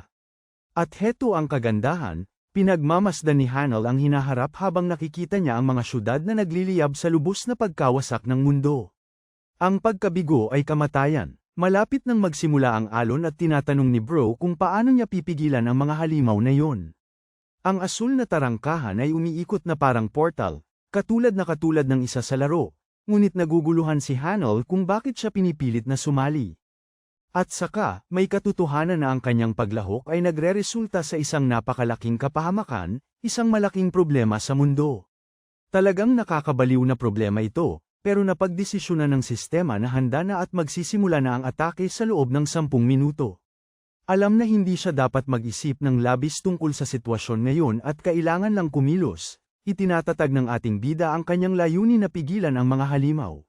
Speaker 1: At heto ang kagandahan, pinagmamasdan ni Hanel ang hinaharap habang nakikita niya ang mga syudad na nagliliyab sa lubos na pagkawasak ng mundo. Ang pagkabigo ay kamatayan. Malapit nang magsimula ang alon at tinatanong ni bro kung paano niya pipigilan ang mga halimaw na yon. Ang asul na tarangkahan ay umiikot na parang portal, katulad ng isa sa laro, ngunit naguguluhan si Hanel kung bakit siya pinipilit na sumali. At saka, may katotohanan na ang kanyang paglahok ay nagreresulta sa isang napakalaking kapahamakan, isang malaking problema sa mundo. Talagang nakakabaliw na problema ito. Pero napagdesisyonan ng sistema na handa na at magsisimula na ang atake sa loob ng 10 minuto. Alam na hindi siya dapat mag-isip ng labis tungkol sa sitwasyon ngayon at kailangan lang kumilos, itinatatag ng ating bida ang kanyang layunin na pigilan ang mga halimaw.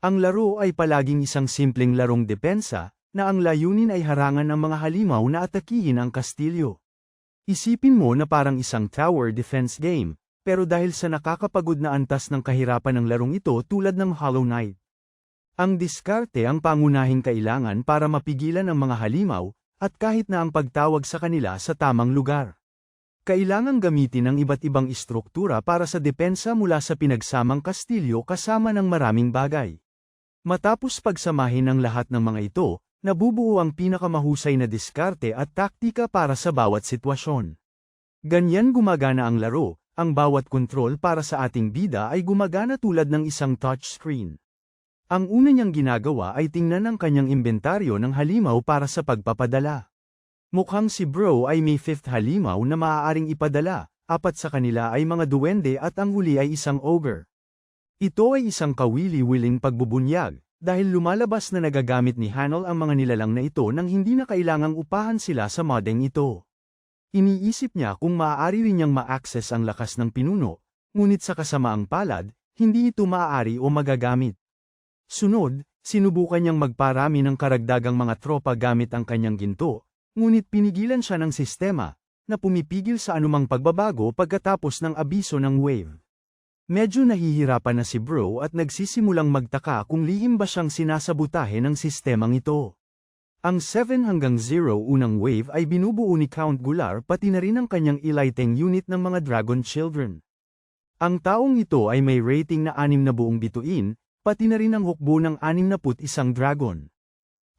Speaker 1: Ang laro ay palaging isang simpleng larong depensa, na ang layunin ay harangan ang mga halimaw na atakihin ang kastilyo. Isipin mo na parang isang tower defense game. Pero dahil sa nakakapagod na antas ng kahirapan ng larong ito tulad ng Hollow Knight. Ang diskarte ang pangunahing kailangan para mapigilan ang mga halimaw, at kahit na ang pagtawag sa kanila sa tamang lugar. Kailangang gamitin ang iba't ibang istruktura para sa depensa mula sa pinagsamang kastilyo kasama ng maraming bagay. Matapos pagsamahin ang lahat ng mga ito, nabubuo ang pinakamahusay na diskarte at taktika para sa bawat sitwasyon. Ganyan gumagana ang laro. Ang bawat kontrol para sa ating bida ay gumagana tulad ng isang touchscreen. Ang una niyang ginagawa ay tingnan ang kanyang inventaryo ng halimaw para sa pagpapadala. Mukhang si bro ay may 5th halimaw na maaaring ipadala, 4 sa kanila ay mga duwende at ang huli ay isang ogre. Ito ay isang kawili-wiling pagbubunyag, dahil lumalabas na nagagamit ni Hanel ang mga nilalang na ito nang hindi na kailangang upahan sila sa modding ito. Iniisip niya kung maaari rin niyang ma-access ang lakas ng pinuno, ngunit sa kasamaang palad, hindi ito maaari o magagamit. Sunod, sinubukan niyang magparami ng karagdagang mga tropa gamit ang kanyang ginto, ngunit pinigilan siya ng sistema, na pumipigil sa anumang pagbabago pagkatapos ng abiso ng wave. Medyo nahihirapan na si Bro at nagsisimulang magtaka kung lihim ba siyang sinasabutahe ng sistemang ito. Ang 7-0 unang wave ay binubuo ni Count Gular pati na rin ang kanyang eliteng unit ng mga Dragon Children. Ang taong ito ay may rating na 6 na buong bituin, pati na rin ang hukbo ng 61 dragon.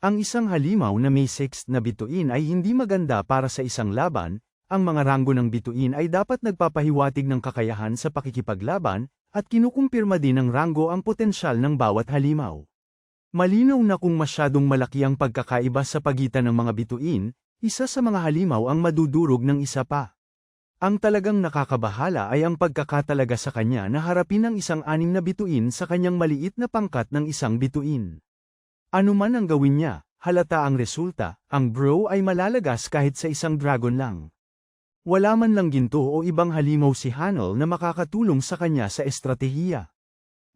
Speaker 1: Ang isang halimaw na may 6 na bituin ay hindi maganda para sa isang laban. Ang mga ranggo ng bituin ay dapat nagpapahiwatig ng kakayahan sa pakikipaglaban, at kinukumpirma din ng ranggo ang potensyal ng bawat halimaw. Malinaw na kung masyadong malaki ang pagkakaiba sa pagitan ng mga bituin, isa sa mga halimaw ang madudurog ng isa pa. Ang talagang nakakabahala ay ang pagkakatalaga sa kanya na harapin ang isang 6 na bituin sa kanyang maliit na pangkat ng isang bituin. Ano man ang gawin niya, halata ang resulta, ang Bro ay malalagas kahit sa isang dragon lang. Wala man lang ginto o ibang halimaw si Hanel na makakatulong sa kanya sa estratehiya.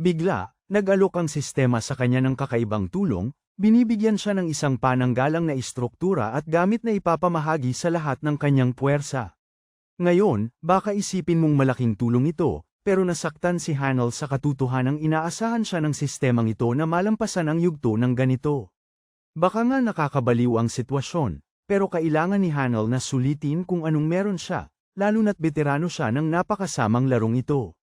Speaker 1: Bigla, nag-alok ang sistema sa kanya ng kakaibang tulong, binibigyan siya ng isang pananggalang na istruktura at gamit na ipapamahagi sa lahat ng kanyang puwersa. Ngayon, baka isipin mong malaking tulong ito, pero nasaktan si Hanel sa katotohanang inaasahan siya ng sistemang ito na malampasan ang yugto ng ganito. Baka nga nakakabaliw ang sitwasyon. Pero kailangan ni Hanel na sulitin kung anong meron siya, lalo na't veterano siya ng napakasamang larong ito.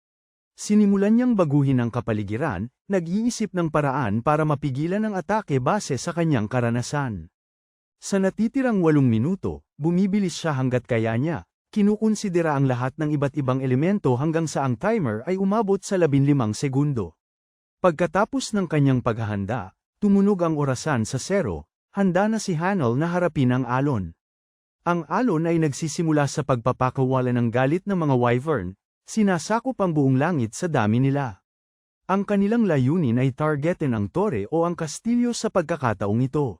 Speaker 1: Sinimulan niyang baguhin ang kapaligiran, nag-iisip ng paraan para mapigilan ang atake base sa kanyang karanasan. Sa natitirang 8 minuto, bumibilis siya hanggat kaya niya, kinukonsidera ang lahat ng iba't ibang elemento hanggang sa ang timer ay umabot sa 15 segundo. Pagkatapos ng kanyang paghahanda, tumunog ang orasan sa 0. Handa na si Hanel na harapin ang alon. Ang alon ay nagsisimula sa pagpapakawala ng galit ng mga wyvern, sinasakop ang buong langit sa dami nila. Ang kanilang layunin ay targetin ang tore o ang kastilyo sa pagkakataong ito.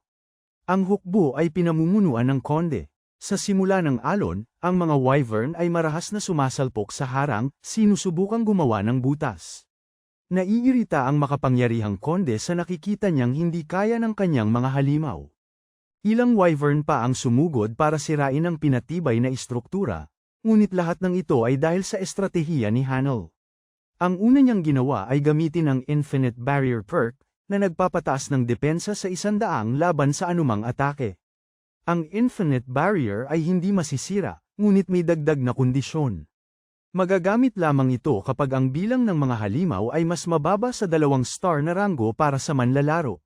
Speaker 1: Ang hukbo ay pinamumunuan ng konde. Sa simula ng alon, ang mga wyvern ay marahas na sumasalpok sa harang, sinusubukang gumawa ng butas. Naiirita ang makapangyarihang konde sa nakikita niyang hindi kaya ng kanyang mga halimaw. Ilang wyvern pa ang sumugod para sirain ang pinatibay na istruktura, ngunit lahat ng ito ay dahil sa estratehiya ni Hanel. Ang una niyang ginawa ay gamitin ang Infinite Barrier perk, na nagpapataas ng depensa sa 100 laban sa anumang atake. Ang Infinite Barrier ay hindi masisira, ngunit may dagdag na kondisyon. Magagamit lamang ito kapag ang bilang ng mga halimaw ay mas mababa sa 2 star na ranggo para sa manlalaro.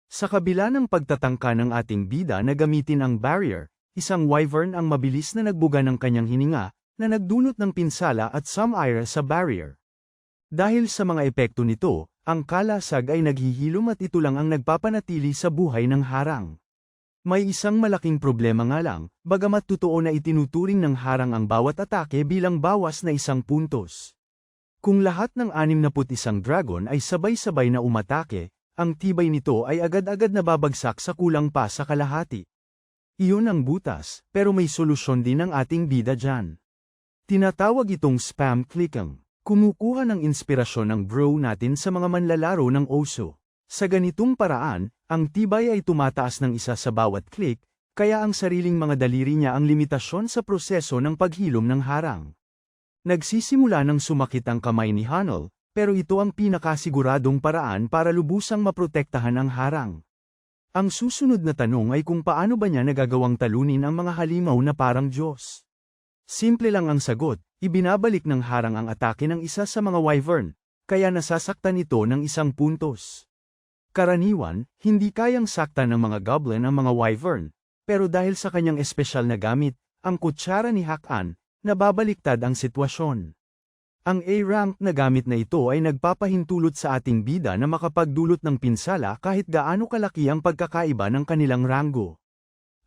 Speaker 1: Sa kabila ng pagtatangka ng ating bida na gamitin ang barrier, isang wyvern ang mabilis na nagbuga ng kanyang hininga, na nagdulot ng pinsala at some-ire sa barrier. Dahil sa mga epekto nito, ang kalasag ay naghihilom at ito lang ang nagpapanatili sa buhay ng harang. May isang malaking problema nga lang, bagamat totoo na itinuturing ng harang ang bawat atake bilang bawas na 1 puntos. Kung lahat ng 61 dragon ay sabay-sabay na umatake, ang tibay nito ay agad-agad nababagsak sa kulang pa sa kalahati. Iyon ang butas, pero may solusyon din ang ating bida dyan. Tinatawag itong spam clicking. Kumukuha ng inspirasyon ng Bro natin sa mga manlalaro ng Osu. Sa ganitong paraan, ang tibay ay tumataas ng 1 sa bawat click, kaya ang sariling mga daliri niya ang limitasyon sa proseso ng paghilom ng harang. Nagsisimula ng sumakit ang kamay ni Hanel, pero ito ang pinakasiguradong paraan para lubusang maprotektahan ang harang. Ang susunod na tanong ay kung paano ba niya nagagawang talunin ang mga halimaw na parang Diyos. Simple lang ang sagot, ibinabalik ng harang ang atake ng isa sa mga wyvern, kaya nasasaktan ito ng 1 puntos. Karaniwan, hindi kayang saktan ng mga goblin ang mga wyvern, pero dahil sa kanyang espesyal na gamit, ang kutsara ni Hakan, nababaliktad ang sitwasyon. Ang A-rank na gamit na ito ay nagpapahintulot sa ating bida na makapagdulot ng pinsala kahit gaano kalaki ang pagkakaiba ng kanilang ranggo.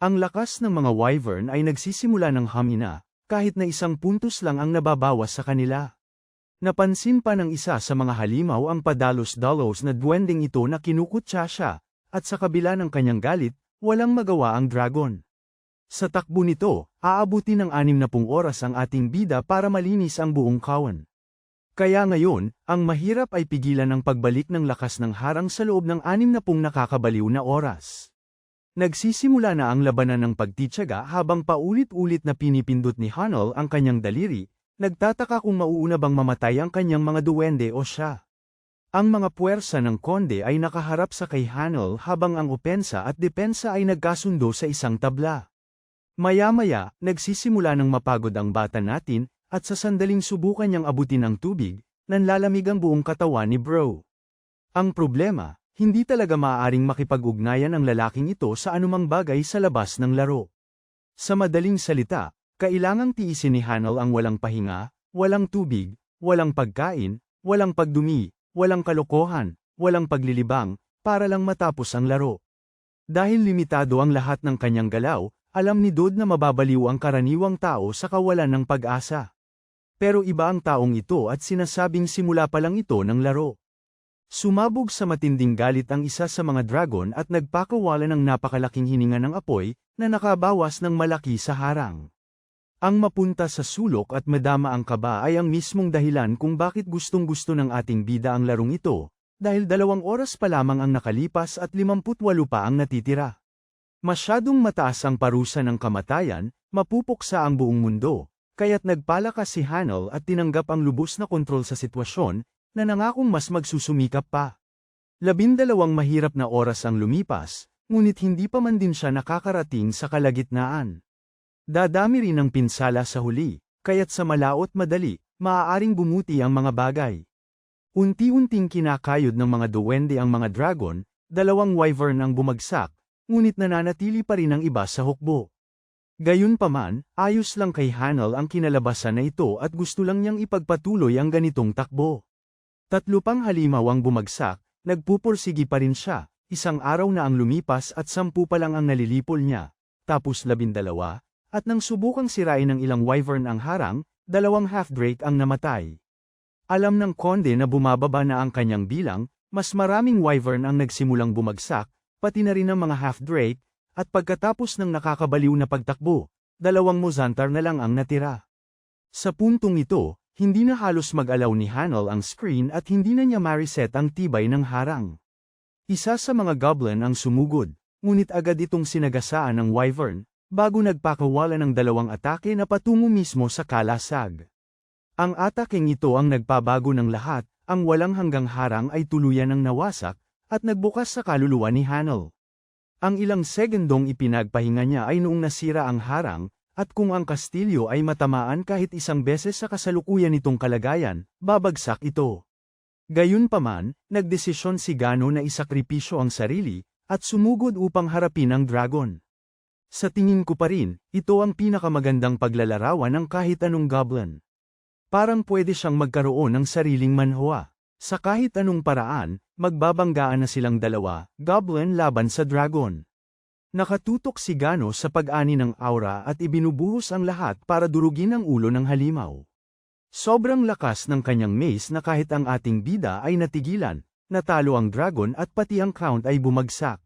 Speaker 1: Ang lakas ng mga wyvern ay nagsisimula ng humina, kahit na 1 puntos lang ang nababawas sa kanila. Napansin pa ng isa sa mga halimaw ang padalos-dalos na duwendeng ito na kinukutya siya, at sa kabila ng kanyang galit, walang magawa ang dragon. Sa takbo nito, aabutin ng 60 oras ang ating bida para malinis ang buong kawan. Kaya ngayon, ang mahirap ay pigilan ang pagbalik ng lakas ng harang sa loob ng 60 nakakabaliw na oras. Nagsisimula na ang labanan ng pagtityaga habang paulit-ulit na pinipindot ni Hanel ang kanyang daliri, nagtataka kung mauuna bang mamatay ang kanyang mga duwende o siya. Ang mga puwersa ng konde ay nakaharap sa kay Hanel habang ang opensa at depensa ay nagkasundo sa isang tabla. Maya-maya, nagsisimula ng mapagod ang bata natin, at sa sandaling subukan niyang abutin ang tubig, nanlalamig ang buong katawan ni Bro. Ang problema, hindi talaga maaaring makipag-ugnayan ang lalaking ito sa anumang bagay sa labas ng laro. Sa madaling salita, kailangang tiisin ni Hanel ang walang pahinga, walang tubig, walang pagkain, walang pagdumi, walang kalokohan, walang paglilibang, para lang matapos ang laro. Dahil limitado ang lahat ng kanyang galaw, alam ni Dod na mababaliw ang karaniwang tao sa kawalan ng pag-asa. Pero iba ang taong ito at sinasabing simula pa lang ito ng laro. Sumabog sa matinding galit ang isa sa mga dragon at nagpakawala ng napakalaking hininga ng apoy, na nakabawas ng malaki sa harang. Ang mapunta sa sulok at madama ang kaba ay ang mismong dahilan kung bakit gustong-gusto ng ating bida ang larong ito, dahil 2 oras pa lamang ang nakalipas at 58 pa ang natitira. Masyadong mataas ang parusa ng kamatayan, mapupuksa ang buong mundo, kaya't nagpalakas si Hanel at tinanggap ang lubos na kontrol sa sitwasyon, na nangakong mas magsusumikap pa. 12 mahirap na oras ang lumipas, ngunit hindi pa man din siya nakakarating sa kalagitnaan. Dadami rin ang pinsala sa huli, kaya't sa malaot madali, maaaring bumuti ang mga bagay. Unti-unting kinakayod ng mga duwende ang mga dragon, 2 wyvern ang bumagsak, ngunit nananatili pa rin ang iba sa hukbo. Gayunpaman, ayos lang kay Hanel ang kinalabasan na ito at gusto lang niyang ipagpatuloy ang ganitong takbo. 3 pang halimaw ang bumagsak, nagpupursigi pa rin siya, 1 araw na ang lumipas at 10 pa lang ang nalilipol niya, tapos 12, at nang subukang sirain ng ilang wyvern ang harang, 2 half-drake ang namatay. Alam ng konde na bumababa na ang kanyang bilang, mas maraming wyvern ang nagsimulang bumagsak, pati na rin ang mga half-drake, at pagkatapos ng nakakabaliw na pagtakbo, 2 mozantar na lang ang natira. Sa puntong ito, hindi na halos mag-alaw ni Hanel ang screen at hindi na niya mariset ang tibay ng harang. Isa sa mga goblin ang sumugod, ngunit agad itong sinagasaan ng wyvern, bago nagpakawala ng 2 atake na patungo mismo sa kalasag. Ang atakeng ito ang nagpabago ng lahat, ang walang hanggang harang ay tuluyan ng nawasak, at nagbukas sa kaluluwa ni Hanel. Ang ilang segundong ipinagpahinga niya ay noong nasira ang harang, at kung ang kastilyo ay matamaan kahit 1 beses sa kasalukuyan nitong kalagayan, babagsak ito. Gayunpaman, nagdesisyon si Gano na isakripisyo ang sarili, at sumugod upang harapin ang dragon. Sa tingin ko pa rin, ito ang pinakamagandang paglalarawan ng kahit anong goblin. Parang pwede siyang magkaroon ng sariling manhwa. Sa kahit anong paraan, magbabanggaan na silang 2, goblin laban sa dragon. Nakatutok si Gano sa pag-ani ng aura at ibinubuhos ang lahat para durugin ang ulo ng halimaw. Sobrang lakas ng kanyang mace na kahit ang ating bida ay natigilan, natalo ang dragon at pati ang count ay bumagsak.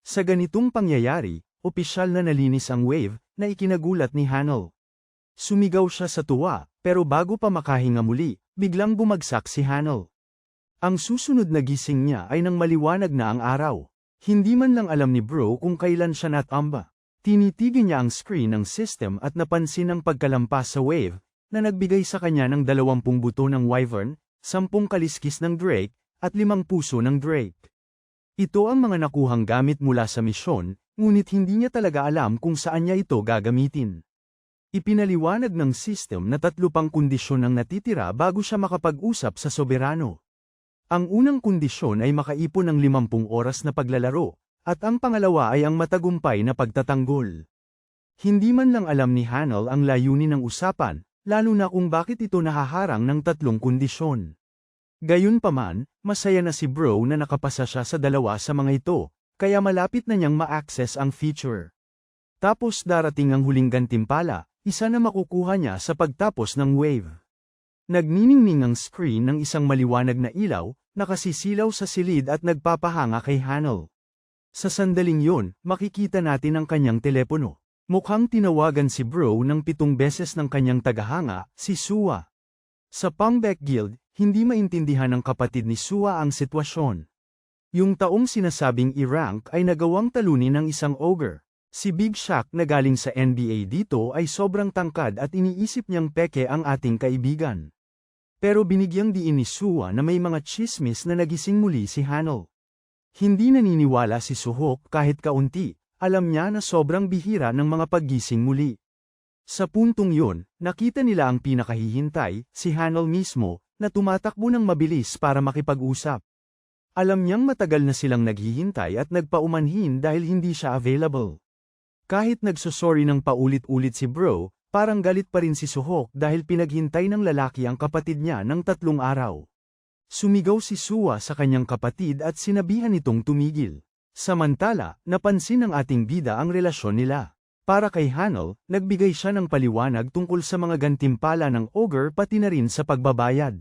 Speaker 1: Sa ganitong pangyayari, opisyal na nalinis ang wave, na ikinagulat ni Hanel. Sumigaw siya sa tuwa, pero bago pa makahinga muli, biglang bumagsak si Hanel. Ang susunod na gising niya ay nang maliwanag na ang araw. Hindi man lang alam ni Bro kung kailan siya natamba. Tinitigil niya ang screen ng system at napansin ang pagkalampas sa wave, na nagbigay sa kanya ng 20 buto ng wyvern, 10 kaliskis ng drake, at 5 puso ng drake. Ito ang mga nakuhang gamit mula sa misyon, ngunit hindi niya talaga alam kung saan niya ito gagamitin. Ipinaliwanag ng system na 3 pang kondisyon ang natitira bago siya makapag-usap sa soberano. Ang unang kondisyon ay makaipon ng 50 oras na paglalaro, at ang pangalawa ay ang matagumpay na pagtatanggol. Hindi man lang alam ni Hanel ang layunin ng usapan, lalo na kung bakit ito nahaharang ng 3 kondisyon. Gayunpaman, masaya na si Bro na nakapasa siya sa 2 sa mga ito, kaya malapit na niyang ma-access ang feature. Tapos darating ang huling gantimpala, isa na makukuha niya sa pagtapos ng wave. Nagniningning ang screen ng isang maliwanag na ilaw, nakasisilaw sa silid at nagpapahanga kay Hanel. Sa sandaling yun, makikita natin ang kanyang telepono. Mukhang tinawagan si Bro ng 7 beses ng kanyang tagahanga, si Sua. Sa Pangback Guild, hindi maintindihan ng kapatid ni Sua ang sitwasyon. Yung taong sinasabing i-rank ay nagawang talunin ng isang ogre. Si Big Shaq na galing sa NBA dito ay sobrang tangkad at iniisip niyang peke ang ating kaibigan. Pero binigyang diin ni Sua na may mga chismis na nagising muli si Hanel. Hindi naniniwala si Suhok kahit kaunti, alam niya na sobrang bihira ng mga paggising muli. Sa puntong yun, nakita nila ang pinakahihintay, si Hanel mismo, na tumatakbo ng mabilis para makipag-usap. Alam niyang matagal na silang naghihintay at nagpaumanhin dahil hindi siya available. Kahit nagsosorry ng paulit-ulit si Bro, parang galit pa rin si Suhok dahil pinaghintay ng lalaki ang kapatid niya ng 3 araw. Sumigaw si Sua sa kanyang kapatid at sinabihan itong tumigil. Samantala, napansin ng ating bida ang relasyon nila. Para kay Hanel, nagbigay siya ng paliwanag tungkol sa mga gantimpala ng ogre pati na rin sa pagbabayad.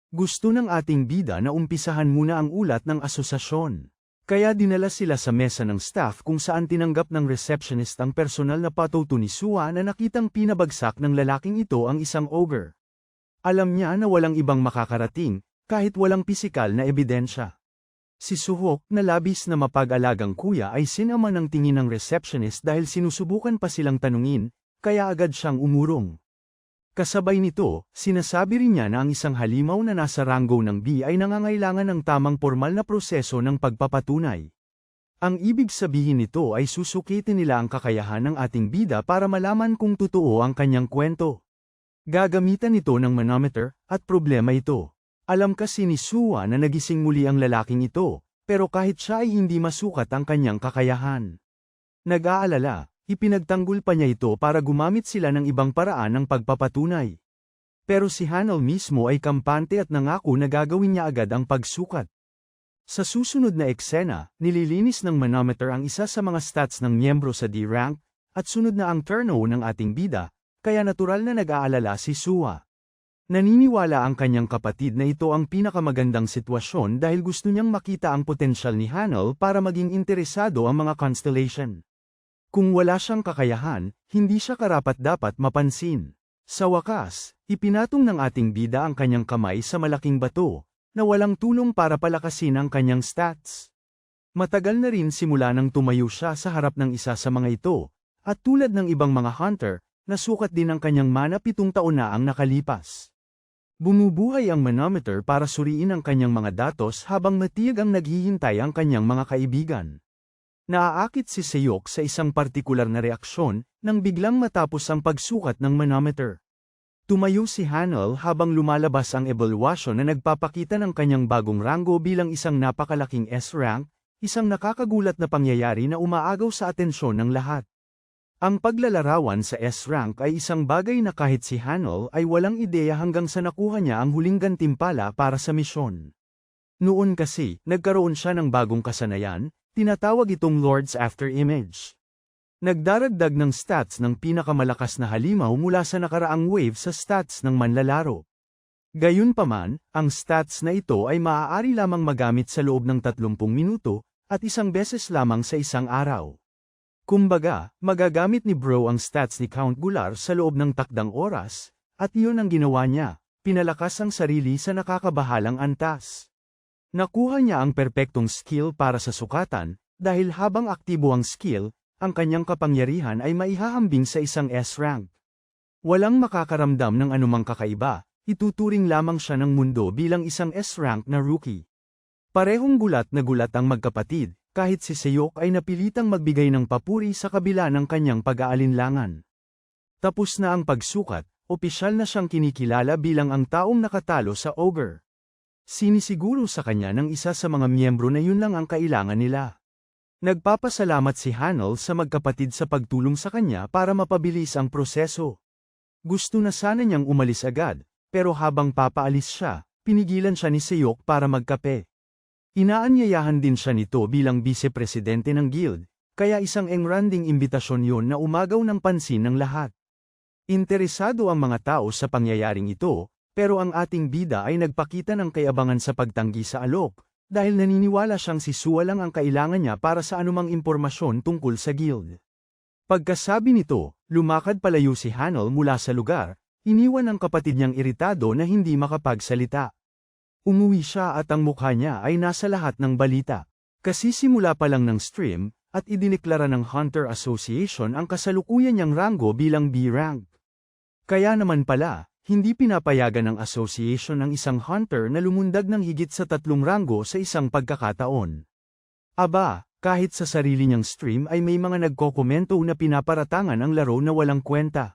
Speaker 1: Gusto ng ating bida na umpisahan muna ang ulat ng asosasyon. Kaya dinala sila sa mesa ng staff kung saan tinanggap ng receptionist ang personal na patuto ni Sua na nakitang pinabagsak ng lalaking ito ang isang ogre. Alam niya na walang ibang makakarating, kahit walang pisikal na ebidensya. Si Suhok na labis na mapag-alagang kuya ay sinama ng tingin ng receptionist dahil sinusubukan pa silang tanungin, kaya agad siyang umurong. Kasabay nito, sinasabi rin niya na ang isang halimaw na nasa ranggo ng B ay nangangailangan ng tamang pormal na proseso ng pagpapatunay. Ang ibig sabihin nito ay susukitin nila ang kakayahan ng ating bida para malaman kung totoo ang kanyang kwento. Gagamitan ito ng manometer, at problema ito. Alam kasi ni Sua na nagising muli ang lalaking ito, pero kahit siya ay hindi masukat ang kanyang kakayahan. Nag-aalala. Ipinagtanggol pa niya ito para gumamit sila ng ibang paraan ng pagpapatunay. Pero si Hanel mismo ay kampante at nangako na gagawin niya agad ang pagsukat. Sa susunod na eksena, nililinis ng manometer ang isa sa mga stats ng miyembro sa D-rank, at sunod na ang turno ng ating bida, kaya natural na nag-aalala si Sua. Naniniwala ang kanyang kapatid na ito ang pinakamagandang sitwasyon dahil gusto niyang makita ang potensyal ni Hanel para maging interesado ang mga constellation. Kung wala siyang kakayahan, hindi siya karapat-dapat mapansin. Sa wakas, ipinatong ng ating bida ang kanyang kamay sa malaking bato, na walang tulong para palakasin ang kanyang stats. Matagal na rin simula nang tumayo siya sa harap ng isa sa mga ito, at tulad ng ibang mga hunter, nasukat din ang kanyang mana 7 taon na ang nakalipas. Bumubuhay ang manometer para suriin ang kanyang mga datos habang matiyag ang naghihintay ang kanyang mga kaibigan. Naaakit si Seyok sa isang partikular na reaksyon nang biglang matapos ang pagsukat ng manometer. Tumayo si Hanel habang lumalabas ang evaluasyon na nagpapakita ng kanyang bagong ranggo bilang isang napakalaking S-rank, isang nakakagulat na pangyayari na umaagaw sa atensyon ng lahat. Ang paglalarawan sa S-rank ay isang bagay na kahit si Hanel ay walang ideya hanggang sa nakuha niya ang huling gantimpala para sa misyon. Noon kasi, nagkaroon siya ng bagong kasanayan, tinatawag itong Lord's Afterimage. Nagdaragdag ng stats ng pinakamalakas na halimaw mula sa nakaraang wave sa stats ng manlalaro. Gayunpaman, ang stats na ito ay maaari lamang magamit sa loob ng 30 minuto, at isang beses lamang sa isang araw. Kumbaga, magagamit ni Bro ang stats ni Count Gular sa loob ng takdang oras, at iyon ang ginawa niya, pinalakas ang sarili sa nakakabahalang antas. Nakuha niya ang perpektong skill para sa sukatan, dahil habang aktibo ang skill, ang kanyang kapangyarihan ay maihahambing sa isang S-rank. Walang makakaramdam ng anumang kakaiba, ituturing lamang siya ng mundo bilang isang S-rank na rookie. Parehong gulat na gulat ang magkapatid, kahit si Seyok ay napilitang magbigay ng papuri sa kabila ng kanyang pag-aalinlangan. Tapos na ang pagsukat, opisyal na siyang kinikilala bilang ang taong nakatalo sa ogre. Sinisiguro sa kanya ng isa sa mga miyembro na yun lang ang kailangan nila. Nagpapasalamat si Hanel sa magkapatid sa pagtulong sa kanya para mapabilis ang proseso. Gusto na sana niyang umalis agad, pero habang papaalis siya, pinigilan siya ni Seyok para magkape. Inaanyayahan din siya nito bilang vice-presidente ng guild, kaya isang engranding imbitasyon yon na umagaw ng pansin ng lahat. Interesado ang mga tao sa pangyayaring ito, Pero ang ating bida ay nagpakita ng kayabangan sa pagtanggi sa alok, dahil naniniwala siyang si Sua lang ang kailangan niya para sa anumang impormasyon tungkol sa guild. Pagkasabi nito, lumakad palayo si Hanel mula sa lugar, iniwan ang kapatid niyang iritado na hindi makapagsalita. Umuwi siya at ang mukha niya ay nasa lahat ng balita. Kasi simula pa lang ng stream, at idineklara ng Hunter Association ang kasalukuyan niyang ranggo bilang B rank. Kaya naman pala, hindi pinapayagan ng association ng isang hunter na lumundag ng higit sa 3 ranggo sa isang pagkakataon. Aba, kahit sa sarili niyang stream ay may mga nagkokomento na pinaparatangan ang laro na walang kwenta.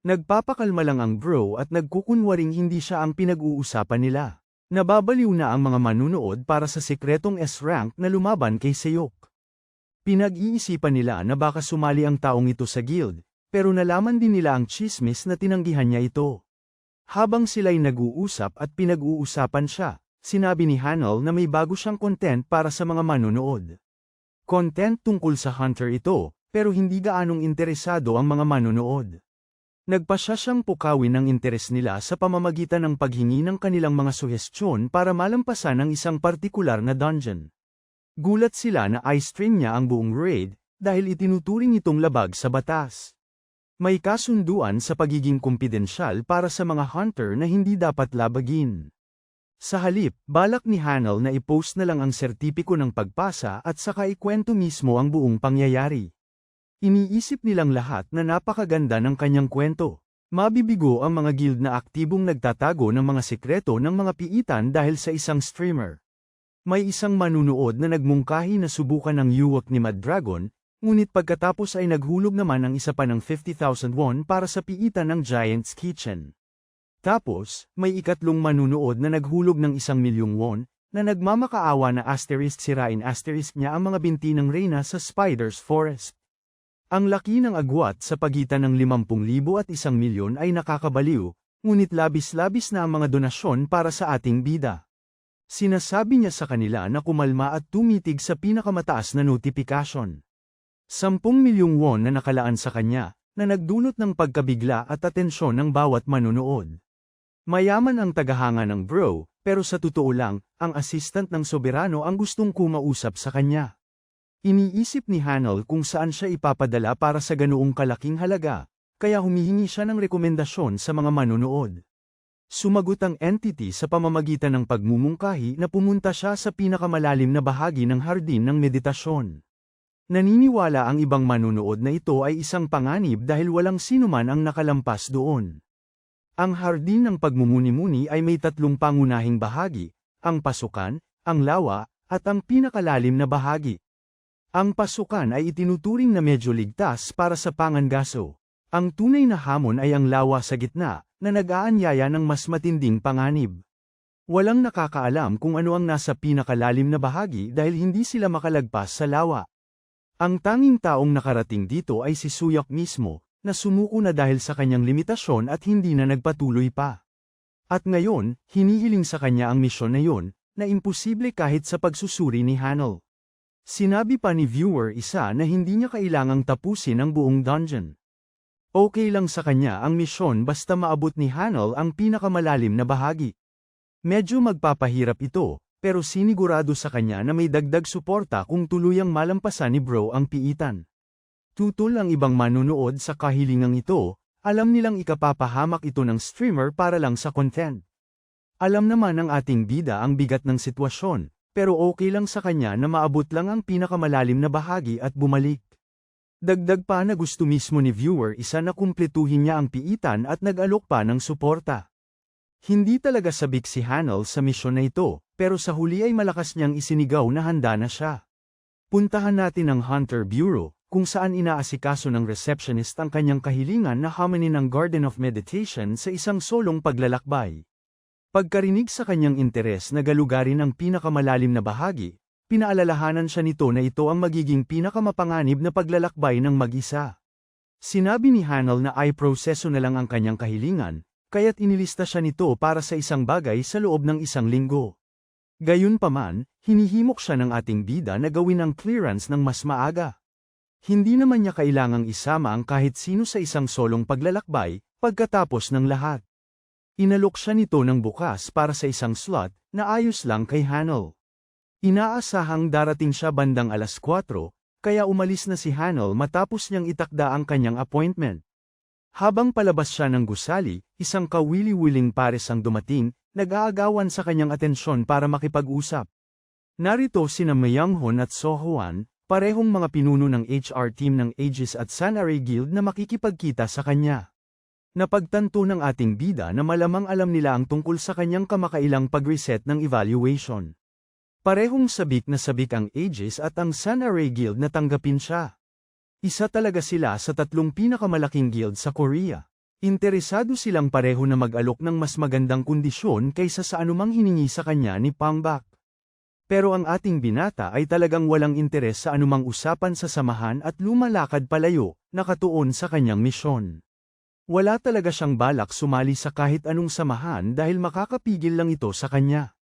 Speaker 1: Nagpapakalma lang ang bro at nagkukunwaring hindi siya ang pinag-uusapan nila. Nababaliw na ang mga manunood para sa sikretong S-rank na lumaban kay Seyok. Pinag-iisipan nila na baka sumali ang taong ito sa guild, pero nalaman din nila ang chismis na tinanggihan niya ito. Habang sila'y nag-uusap at pinag-uusapan siya, sinabi ni Hanel na may bago siyang content para sa mga manunood. Content tungkol sa hunter ito, pero hindi gaanong interesado ang mga manunood. Nagpasya siyang pukawin ang interes nila sa pamamagitan ng paghingi ng kanilang mga suhestyon para malampasan ang isang partikular na dungeon. Gulat sila na i-stream niya ang buong raid, dahil itinuturing itong labag sa batas. May kasunduan sa pagiging kumpidensyal para sa mga hunter na hindi dapat labagin. Sa halip, balak ni Hanel na i-post na lang ang sertipiko ng pagpasa at saka ikwento mismo ang buong pangyayari. Iniisip nilang lahat na napakaganda ng kanyang kwento. Mabibigo ang mga guild na aktibong nagtatago ng mga sikreto ng mga piitan dahil sa isang streamer. May isang manunood na nagmungkahi na subukan ang yuwak ni Mad Dragon, ngunit pagkatapos ay naghulog naman ang isa pa ng 50,000 won para sa piitan ng Giant's Kitchen. Tapos, may ikatlong manunood na naghulog ng 1,000,000 won, na nagmamakaawa na asterisk sirain asterisk niya ang mga binti ng Reyna sa Spider's Forest. Ang laki ng agwat sa pagitan ng 50,000 at 1,000,000 ay nakakabaliw, ngunit labis-labis na ang mga donasyon para sa ating bida. Sinasabi niya sa kanila na kumalma at tumitig sa pinakamataas na notifikasyon. 10,000,000 won na nakalaan sa kanya, na nagdulot ng pagkabigla at atensyon ng bawat manunood. Mayaman ang tagahanga ng bro, pero sa totoo lang, ang assistant ng soberano ang gustong kumausap sa kanya. Iniisip ni Hanel kung saan siya ipapadala para sa ganoong kalaking halaga, kaya humihingi siya ng rekomendasyon sa mga manunood. Sumagot ang entity sa pamamagitan ng pagmumungkahi na pumunta siya sa pinakamalalim na bahagi ng hardin ng meditasyon. Naniniwala ang ibang manunood na ito ay isang panganib dahil walang sinuman ang nakalampas doon. Ang hardin ng pagmumuni-muni ay may 3 pangunahing bahagi, ang pasukan, ang lawa, at ang pinakalalim na bahagi. Ang pasukan ay itinuturing na medyo ligtas para sa pangangaso. Ang tunay na hamon ay ang lawa sa gitna, na nag-aanyaya ng mas matinding panganib. Walang nakakaalam kung ano ang nasa pinakalalim na bahagi dahil hindi sila makalagpas sa lawa. Ang tanging taong nakarating dito ay si Suyok mismo, na sumuko na dahil sa kanyang limitasyon at hindi na nagpatuloy pa. At ngayon, hinihiling sa kanya ang misyon na yun, na imposible kahit sa pagsusuri ni Hanel. Sinabi pa ni viewer isa na hindi niya kailangang tapusin ang buong dungeon. Okay lang sa kanya ang misyon basta maabot ni Hanel ang pinakamalalim na bahagi. Medyo magpapahirap ito, pero sinigurado sa kanya na may dagdag suporta kung tuluyang malampasan ni bro ang piitan. Tutol ang ibang manunood sa kahilingang ito, alam nilang ikapapahamak ito ng streamer para lang sa content. Alam naman ng ating bida ang bigat ng sitwasyon, pero okay lang sa kanya na maabot lang ang pinakamalalim na bahagi at bumalik. Dagdag pa na gusto mismo ni viewer isa na kumpletuhin niya ang piitan at nag-alok pa ng suporta. Hindi talaga sabik si Hanel sa misyon na ito, pero sa huli ay malakas niyang isinigaw na handa na siya. Puntahan natin ang Hunter Bureau, kung saan inaasikaso ng receptionist ang kanyang kahilingan na hamanin ang Garden of Meditation sa isang solong paglalakbay. Pagkarinig sa kanyang interes na galugarin ang pinakamalalim na bahagi, pinaalalahanan siya nito na ito ang magiging pinakamapanganib na paglalakbay ng mag-isa. Sinabi ni Hanel na ay proseso na lang ang kanyang kahilingan, kaya't inilista siya nito para sa isang bagay sa loob ng 1 linggo. Gayunpaman, hinihimok siya ng ating bida na gawin ang clearance ng mas maaga. Hindi naman niya kailangang isama ang kahit sino sa isang solong paglalakbay, pagkatapos ng lahat. Inalok siya nito ng bukas para sa isang slot na ayos lang kay Hanel. Inaasahang darating siya bandang 4:00, kaya umalis na si Hanel matapos niyang itakda ang kanyang appointment. Habang palabas siya ng gusali, isang kawili-wiling pares ang dumating, nag-aagawan sa kanyang atensyon para makipag-usap. Narito sina Myunghon at Sohwan, parehong mga pinuno ng HR team ng Aegis at Sun-Array Guild na makikipagkita sa kanya. Napagtanto ng ating bida na malamang alam nila ang tungkol sa kanyang kamakailang pag-reset ng evaluation. Parehong sabik na sabik ang Aegis at ang Sun-Array Guild na tanggapin siya. Isa talaga sila sa 3 pinakamalaking guild sa Korea. Interesado silang pareho na mag-alok ng mas magandang kondisyon kaysa sa anumang hiningi sa kanya ni Pangbak. Pero ang ating binata ay talagang walang interes sa anumang usapan sa samahan at lumalakad palayo, nakatuon sa kanyang misyon. Wala talaga siyang balak sumali sa kahit anong samahan dahil makakapigil lang ito sa kanya.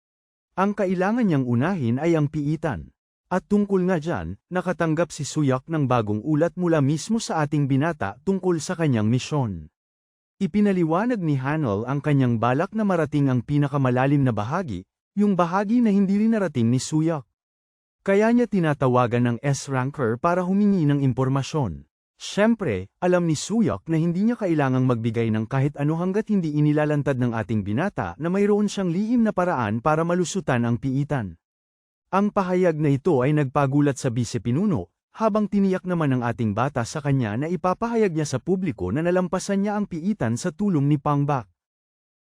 Speaker 1: Ang kailangan niyang unahin ay ang piitan. At tungkol nga dyan, nakatanggap si Suyak ng bagong ulat mula mismo sa ating binata tungkol sa kanyang misyon. Ipinaliwanag ni Hanel ang kanyang balak na marating ang pinakamalalim na bahagi, yung bahagi na hindi rin narating ni Suyak. Kaya niya tinatawagan ng S-Ranker para humingi ng impormasyon. Siyempre, alam ni Suyak na hindi niya kailangang magbigay ng kahit ano hanggat hindi inilalantad ng ating binata na mayroon siyang lihim na paraan para malusutan ang piitan. Ang pahayag na ito ay nagpagulat sa bisepinuno, habang tiniyak naman ng ating bata sa kanya na ipapahayag niya sa publiko na nalampasan niya ang piitan sa tulong ni Pangbak.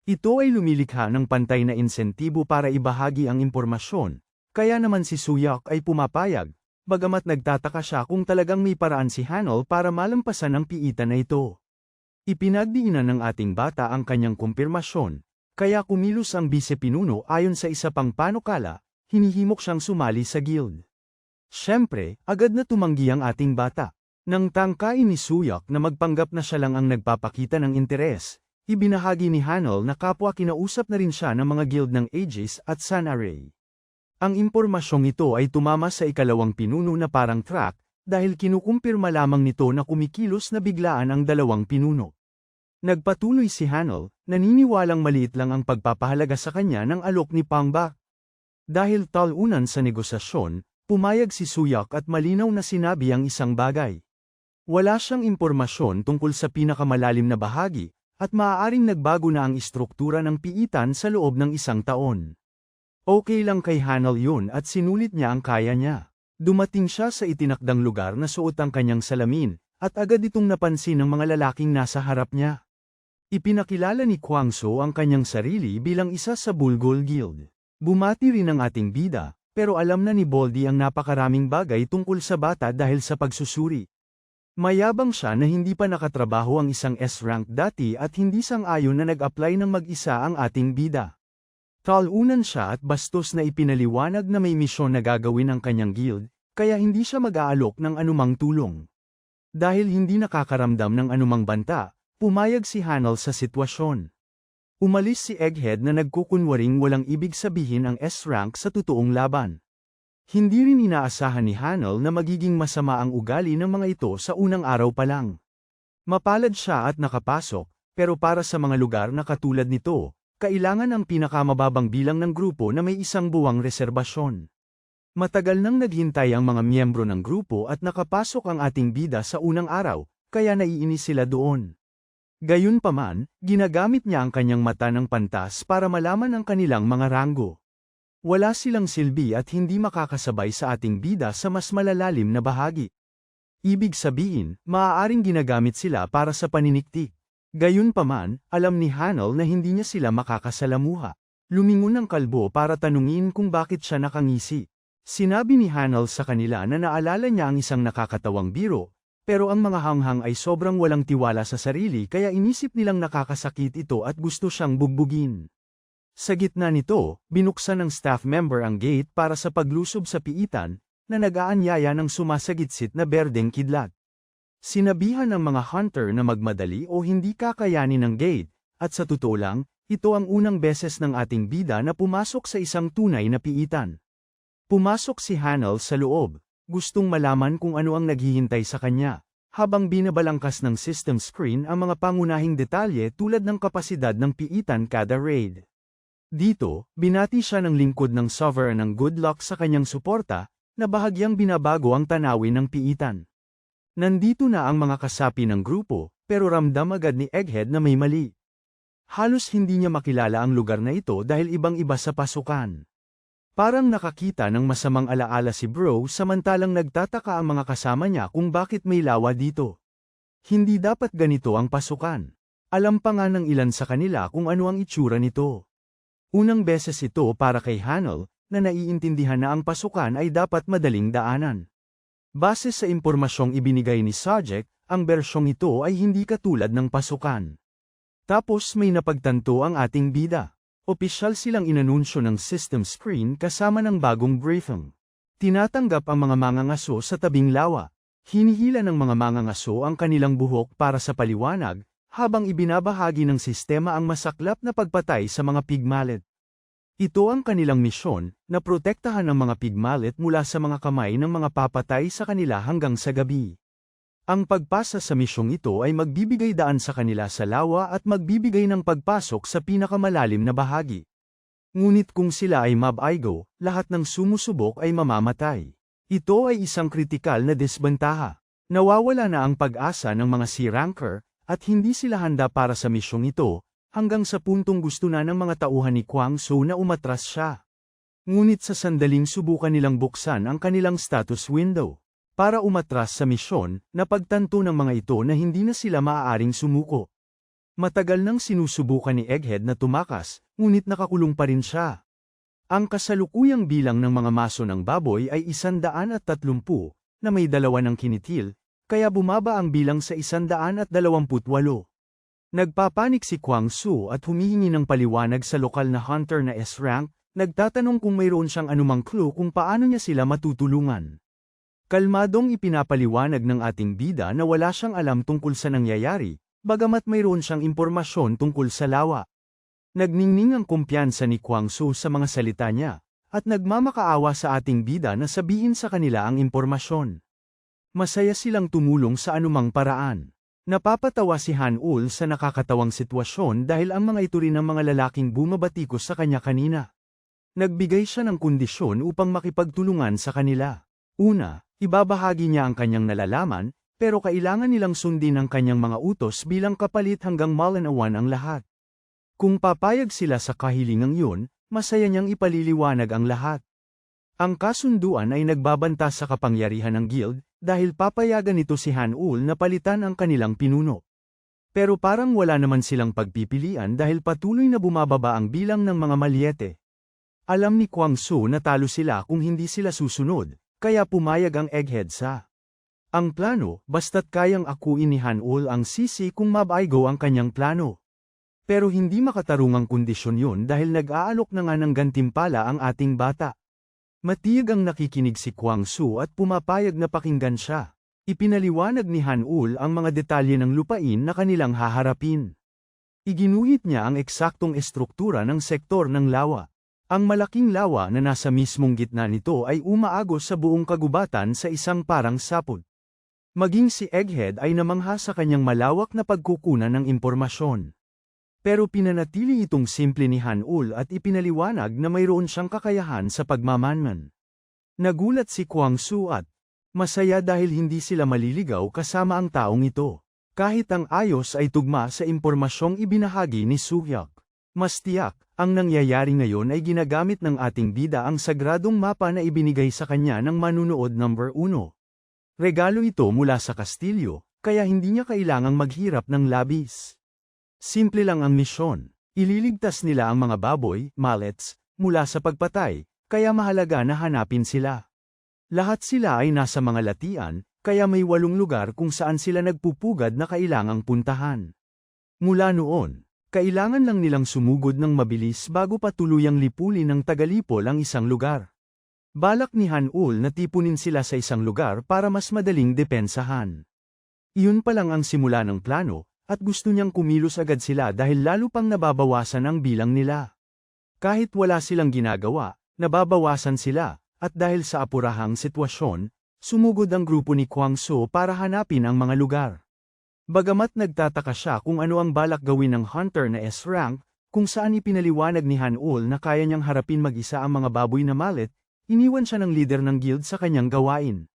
Speaker 1: Ito ay lumilikha ng pantay na insentibo para ibahagi ang impormasyon, kaya naman si Suyak ay pumapayag. Bagamat nagtataka siya kung talagang may paraan si Hanel para malampasan ang piitan na ito. Ipinagdiinan ng ating bata ang kanyang kumpirmasyon, kaya kumilos ang bisepinuno ayon sa isa pang panukala, hinihimok siyang sumali sa guild. Siyempre, agad na tumanggi ang ating bata. Nang tangkain ni Suyak na magpanggap na siya lang ang nagpapakita ng interes, ibinahagi ni Hanel na kapwa kinausap na rin siya ng mga guild ng Aegis at Sun-Array. Ang impormasyong ito ay tumama sa ikalawang pinuno na parang track, dahil kinukumpirma lamang nito na kumikilos na biglaan ang dalawang pinuno. Nagpatuloy si Hanel, naniniwalang maliit lang ang pagpapahalaga sa kanya ng alok ni Pangbak. Dahil talunan sa negosasyon, pumayag si Suyak at malinaw na sinabi ang isang bagay. Wala siyang impormasyon tungkol sa pinakamalalim na bahagi, at maaaring nagbago na ang istruktura ng piitan sa loob ng 1 taon. Okay lang kay Hanel yun at sinulit niya ang kaya niya. Dumating siya sa itinakdang lugar na suot ang kanyang salamin, at agad itong napansin ng mga lalaking nasa harap niya. Ipinakilala ni Kwangso ang kanyang sarili bilang isa sa Bulgol Guild. Bumati rin ang ating bida, pero alam na ni Boldy ang napakaraming bagay tungkol sa bata dahil sa pagsusuri. Mayabang siya na hindi pa nakatrabaho ang isang S-rank dati at hindi sang-ayon na nag-apply ng mag-isa ang ating bida. Talunan siya at bastos na ipinaliwanag na may misyon na gagawin ang kanyang guild, kaya hindi siya mag-aalok ng anumang tulong. Dahil hindi nakakaramdam ng anumang banta, pumayag si Hanel sa sitwasyon. Umalis si Egghead na nagkukunwaring walang ibig sabihin ang S-rank sa totoong laban. Hindi rin inaasahan ni Hanel na magiging masama ang ugali ng mga ito sa unang araw pa lang. Mapalad siya at nakapasok, pero para sa mga lugar na katulad nito, kailangan ang pinakamababang bilang ng grupo na may 1 buwang reserbasyon. Matagal nang naghintay ang mga miyembro ng grupo at nakapasok ang ating bida sa unang araw, kaya naiinis sila doon. Gayunpaman, ginagamit niya ang kanyang mata ng pantas para malaman ang kanilang mga ranggo. Wala silang silbi at hindi makakasabay sa ating bida sa mas malalalim na bahagi. Ibig sabihin, maaaring ginagamit sila para sa paniniktik. Gayunpaman, alam ni Hanel na hindi niya sila makakasalamuha. Lumingon ang kalbo para tanungin kung bakit siya nakangisi. Sinabi ni Hanel sa kanila na naalala niya ang isang nakakatawang biro, pero ang mga hanghang ay sobrang walang tiwala sa sarili kaya inisip nilang nakakasakit ito at gusto siyang bugbugin. Sa gitna nito, binuksan ng staff member ang gate para sa paglusob sa piitan, na nag-aanyaya ng sumasagitsit na berdeng kidlat. Sinabihan ng mga hunter na magmadali o hindi kakayanin ng gate, at sa totoo lang, ito ang unang beses ng ating bida na pumasok sa isang tunay na piitan. Pumasok si Hanel sa loob, gustong malaman kung ano ang naghihintay sa kanya. habang binabalangkas ng system screen ang mga pangunahing detalye tulad ng kapasidad ng piitan kada raid. Dito, binati siya ng lingkod ng Sovereign ng good luck sa kanyang suporta, na bahagyang binabago ang tanawin ng piitan. Nandito na ang mga kasapi ng grupo, pero ramdam agad ni Egghead na may mali. Halos hindi niya makilala ang lugar na ito dahil ibang-iba sa pasukan. Parang nakakita ng masamang alaala si Bro samantalang nagtataka ang mga kasama niya kung bakit may lawa dito. Hindi dapat ganito ang pasukan. Alam pa nga ng ilan sa kanila kung ano ang itsura nito. Unang beses ito para kay Hanel, na naiintindihan na ang pasukan ay dapat madaling daanan. Base sa impormasyong ibinigay ni Sajek, ang bersyong ito ay hindi katulad ng pasukan. Tapos may napagtanto ang ating bida. Opisyal silang inanunsyo ng system screen kasama ng bagong briefing. Tinatanggap ang mga mangangaso sa tabing lawa. Hinihila ng mga mangangaso ang kanilang buhok para sa paliwanag, habang ibinabahagi ng sistema ang masaklap na pagpatay sa mga pigmalet. Ito ang kanilang misyon, na protektahan ang mga pigmalet mula sa mga kamay ng mga papatay sa kanila hanggang sa gabi. Ang pagpasa sa misyong ito ay magbibigay daan sa kanila sa lawa at magbibigay ng pagpasok sa pinakamalalim na bahagi. Ngunit kung sila ay mab-aigo, lahat ng sumusubok ay mamamatay. Ito ay isang kritikal na desbentaha. Nawawala na ang pag-asa ng mga C-ranker, at hindi sila handa para sa misyong ito, hanggang sa puntong gusto na ng mga tauhan ni Kwang Soo na umatras siya. Ngunit sa sandaling subukan nilang buksan ang kanilang status window. Para umatras sa misyon, napagtanto ng mga ito na hindi na sila maaaring sumuko. Matagal nang sinusubukan ni Egghead na tumakas, ngunit nakakulong pa rin siya. Ang kasalukuyang bilang ng mga maso ng baboy ay 130, na may 2 ng kinitil, kaya bumaba ang bilang sa 128. Nagpapanik si Kwang Soo at humihingi ng paliwanag sa lokal na hunter na S-rank, nagtatanong kung mayroon siyang anumang clue kung paano niya sila matutulungan. Kalmadong ipinapaliwanag ng ating bida na wala siyang alam tungkol sa nangyayari, bagamat mayroon siyang impormasyon tungkol sa lawa. Nagningning ang kumpiyansa ni Kwang Soo sa mga salita niya, at nagmamakaawa sa ating bida na sabihin sa kanila ang impormasyon. Masaya silang tumulong sa anumang paraan. Napapatawa si Han-ul sa nakakatawang sitwasyon dahil ang mga ito rin ang mga lalaking bumabatikos sa kanya kanina. Nagbigay siya ng kondisyon upang makipagtulungan sa kanila. Una, ibabahagi niya ang kanyang nalalaman, pero kailangan nilang sundin ang kanyang mga utos bilang kapalit hanggang malinawan ang lahat. Kung papayag sila sa kahilingang yun, masaya niyang ipaliliwanag ang lahat. Ang kasunduan ay nagbabanta sa kapangyarihan ng guild, dahil papayagan nito si Han-ul na palitan ang kanilang pinuno. Pero parang wala naman silang pagpipilian dahil patuloy na bumababa ang bilang ng mga malyete. Alam ni Kwang Soo na talo sila kung hindi sila susunod, kaya pumayag ang Egghead sa ang plano, basta't kayang akuin ni Han-ul ang sisi kung mab-aigo ang kanyang plano. Pero hindi makatarungang kondisyon yun dahil nag-aalok na nga ng gantimpala ang ating bata. Matiyag ang nakikinig si Kwang Soo at pumapayag na pakinggan siya. Ipinaliwanag ni Han-ul ang mga detalye ng lupain na kanilang haharapin. Iginuhit niya ang eksaktong estruktura ng sektor ng lawa. Ang malaking lawa na nasa mismong gitna nito ay umaagos sa buong kagubatan sa isang parang sapod. Maging si Egghead ay namangha sa kanyang malawak na pagkukunan ng impormasyon. Pero pinanatili itong simple ni Han-ul at ipinaliwanag na mayroon siyang kakayahan sa pagmamanman. Nagulat si Kwang Soo at masaya dahil hindi sila maliligaw kasama ang taong ito. Kahit ang ayos ay tugma sa impormasyong ibinahagi ni Soo-hyuk. Mas tiyak, ang nangyayari ngayon ay ginagamit ng ating bida ang sagradong mapa na ibinigay sa kanya ng manunood number 1. Regalo ito mula sa kastilyo, kaya hindi niya kailangang maghirap ng labis. Simple lang ang misyon. Ililigtas nila ang mga baboy, mallets, mula sa pagpatay, kaya mahalaga na hanapin sila. Lahat sila ay nasa mga latian, kaya may 8 lugar kung saan sila nagpupugad na kailangang puntahan. Mula noon, kailangan lang nilang sumugod ng mabilis bago pa tuluyang lipulin ng tagalipol ang isang lugar. Balak ni Han-ul na tipunin sila sa isang lugar para mas madaling depensahan. Iyon pa lang ang simula ng plano, at gusto niyang kumilos agad sila dahil lalo pang nababawasan ang bilang nila. Kahit wala silang ginagawa, nababawasan sila, at dahil sa apurahang sitwasyon, Sumugod ang grupo ni Kwang So para hanapin ang mga lugar. Bagamat nagtataka siya kung ano ang balak gawin ng hunter na S-rank, kung saan ipinaliwanag ni Han-ul na kaya niyang harapin mag-isa ang mga baboy na mallet, iniwan siya ng leader ng guild sa kanyang gawain.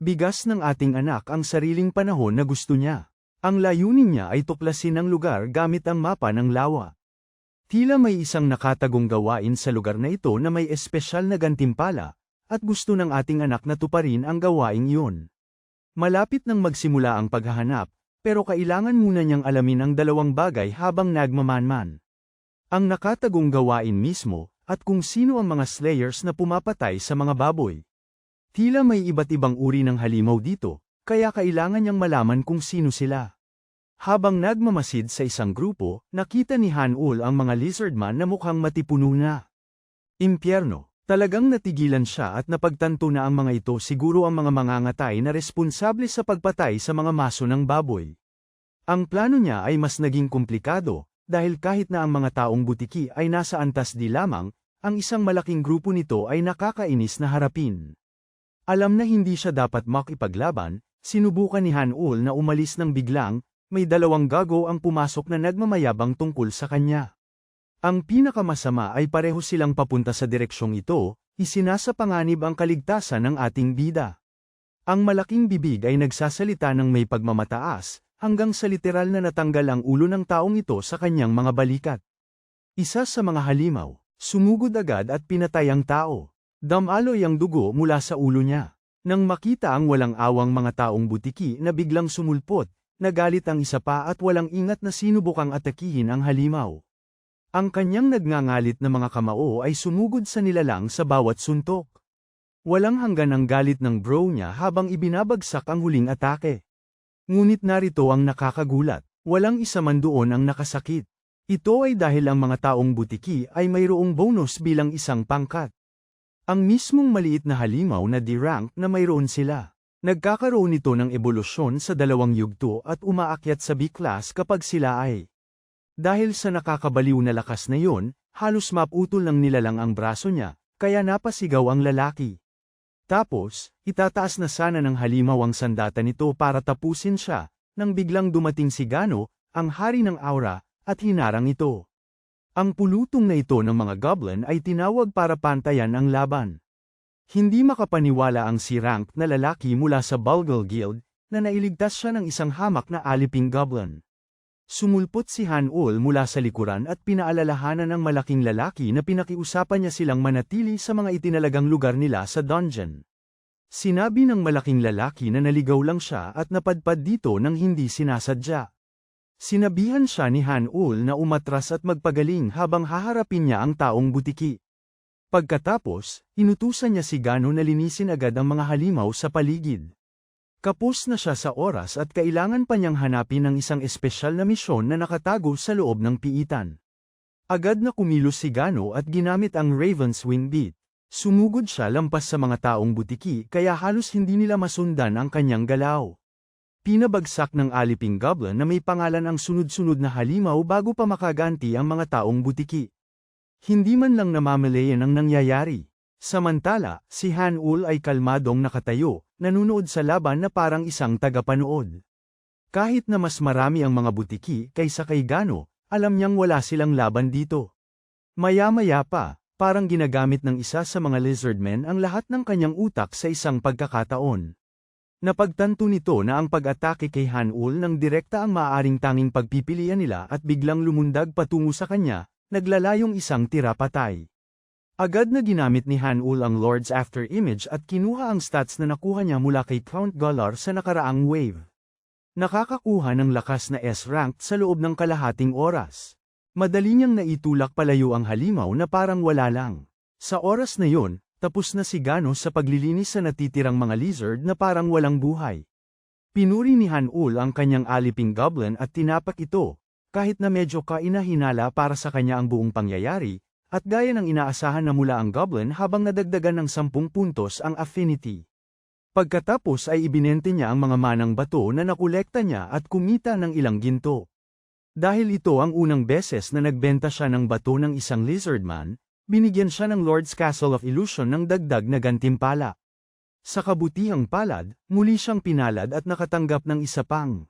Speaker 1: Bigas ng ating anak ang sariling panahon na gusto niya. Ang layunin niya ay tuklasin ang lugar gamit ang mapa ng lawa. Tila may isang nakatagong gawain sa lugar na ito na may espesyal na gantimpala, at gusto ng ating anak na tuparin ang gawaing iyon. Malapit nang magsimula ang paghahanap, pero kailangan muna niyang alamin ang dalawang bagay habang nagmamanman. Ang nakatagong gawain mismo, at kung sino ang mga slayers na pumapatay sa mga baboy. Tila may iba't ibang uri ng halimaw dito, kaya kailangan niyang malaman kung sino sila. Habang nagmamasid sa isang grupo, nakita ni Han-ul ang mga lizardman na mukhang matipuno na. Impyerno, talagang natigilan siya at napagtanto na ang mga ito siguro ang mga mangangatay na responsable sa pagpatay sa mga maso ng baboy. Ang plano niya ay mas naging komplikado, dahil kahit na ang mga taong butiki ay nasa antas di lamang, ang isang malaking grupo nito ay nakakainis na harapin. Alam na hindi siya dapat makipaglaban, sinubukan ni Han-ul na umalis ng biglang, may dalawang gago ang pumasok na nagmamayabang tungkol sa kanya. Ang pinakamasama ay pareho silang papunta sa direksyong ito, isinasapanganib ang kaligtasan ng ating bida. Ang malaking bibig ay nagsasalita ng may pagmamataas, hanggang sa literal na natanggal ang ulo ng taong ito sa kanyang mga balikat. Isa sa mga halimaw, sumugod agad at pinatay ang tao. Damaloy ang dugo mula sa ulo niya. Nang makita ang walang awang mga taong butiki na biglang sumulpot, nagalit ang isa pa at walang ingat na sinubukang atakihin ang halimaw. Ang kanyang nagngangalit na mga kamao ay sumugod sa nilalang sa bawat suntok. Walang hanggan ang galit ng bro niya habang ibinabagsak ang huling atake. Ngunit narito ang nakakagulat, walang isa man doon ang nakasakit. Ito ay dahil ang mga taong butiki ay mayroong bonus bilang isang pangkat. Ang mismong maliit na halimaw na D-rank na mayroon sila. Nagkakaroon ito ng ebolusyon sa dalawang yugto at umaakyat sa B-class kapag sila ay. Dahil sa nakakabaliw na lakas na yon, halos maputol ng nilalang ang braso niya, kaya napasigaw ang lalaki. Tapos, itataas na sana ng halimaw ang sandata nito para tapusin siya, nang biglang dumating si Gano, ang hari ng aura, at hinarang ito. Ang pulutong na ito ng mga goblin ay tinawag para pantayan ang laban. Hindi makapaniwala ang si rank na lalaki mula sa Bulgul Guild, na nailigtas siya ng isang hamak na aliping goblin. Sumulpot si Han-ul mula sa likuran at pinaalalahanan ng malaking lalaki na pinakiusapan niya silang manatili sa mga itinalagang lugar nila sa dungeon. Sinabi ng malaking lalaki na naligaw lang siya at napadpad dito nang hindi sinasadya. Sinabihan siya ni Han-ul na umatras at magpagaling habang haharapin niya ang taong butiki. Pagkatapos, inutusan niya si Gano na linisin agad ang mga halimaw sa paligid. Kapos na siya sa oras at kailangan pa niyang hanapin ang isang espesyal na misyon na nakatago sa loob ng piitan. Agad na kumilos si Gano at ginamit ang Raven's Wing Beat. Sumugod siya lampas sa mga taong butiki kaya halos hindi nila masundan ang kanyang galaw. Pinabagsak ng aliping goblin na may pangalan ang sunod-sunod na halimaw bago pa makaganti ang mga taong butiki. Hindi man lang namamalayan ang nangyayari. Samantala, si Han-ul ay kalmadong nakatayo, nanunood sa laban na parang isang tagapanood. Kahit na mas marami ang mga butiki kaysa kay Gano, alam niyang wala silang laban dito. Maya-maya pa, parang ginagamit ng isa sa mga lizardmen ang lahat ng kanyang utak sa isang pagkakataon. Napagtanto nito na ang pag-atake kay Han-ul ng direkta ang maaaring tanging pagpipilian nila at biglang lumundag patungo sa kanya, naglalayong isang tira patay. Agad na ginamit ni Han-ul ang Lord's After Image at kinuha ang stats na nakuha niya mula kay Count Galar sa nakaraang wave. Nakakakuha ng lakas na S-rank sa loob ng kalahating oras. Madali niyang naitulak palayo ang halimaw na parang wala lang. Sa oras na yon, tapos na si Gano sa paglilinis sa natitirang mga lizard na parang walang buhay. Pinuri ni Han-ul ang kanyang aliping goblin at tinapak ito, kahit na medyo kainahinala para sa kanya ang buong pangyayari, at gaya ng inaasahan na mula ang goblin habang nadagdagan ng 10 puntos ang affinity. Pagkatapos ay ibinente niya ang mga manang bato na nakolekta niya at kumita ng ilang ginto. Dahil ito ang unang beses na nagbenta siya ng bato ng isang lizardman, binigyan siya ng Lord's Castle of Illusion ng dagdag na gantimpala. Sa kabutihang palad, muli siyang pinalad at nakatanggap ng isa pang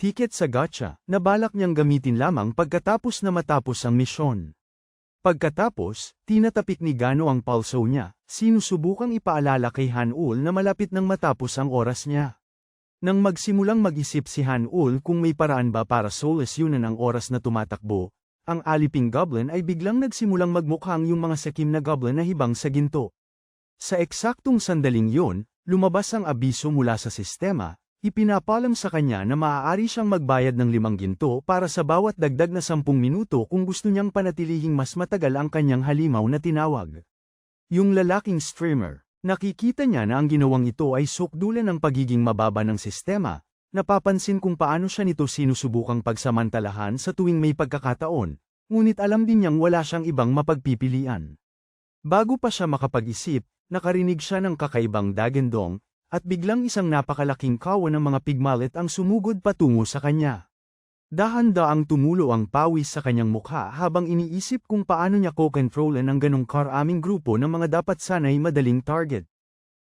Speaker 1: ticket sa gacha, na balak niyang gamitin lamang pagkatapos na matapos ang misyon. Pagkatapos, tinatapik ni Gano ang pulso niya, sinusubukang ipaalala kay Hanul na malapit nang matapos ang oras niya. Nang magsimulang mag-isip si Hanul kung may paraan ba para soulless yunan ang oras na tumatakbo, ang aliping goblin ay biglang nagsimulang magmukhang yung mga sakim na goblin na hibang sa ginto. Sa eksaktong sandaling yun, lumabas ang abiso mula sa sistema, ipinapalam sa kanya na maaari siyang magbayad ng 5 ginto para sa bawat dagdag na 10 minuto kung gusto niyang panatilihing mas matagal ang kanyang halimaw na tinawag. Yung lalaking streamer, nakikita niya na ang ginawang ito ay sukdulan ng pagiging mababa ng sistema, napapansin kung paano siya nito sinusubukang pagsamantalahan sa tuwing may pagkakataon, ngunit alam din niyang wala siyang ibang mapagpipilian. Bago pa siya makapag-isip, nakarinig siya ng kakaibang dagendong, at biglang isang napakalaking kawan ng mga pigmalit ang sumugod patungo sa kanya. Dahan-daang tumulo ang pawis sa kanyang mukha habang iniisip kung paano niya ko-kontrolin ang ganong karaming grupo ng mga dapat sanay madaling target.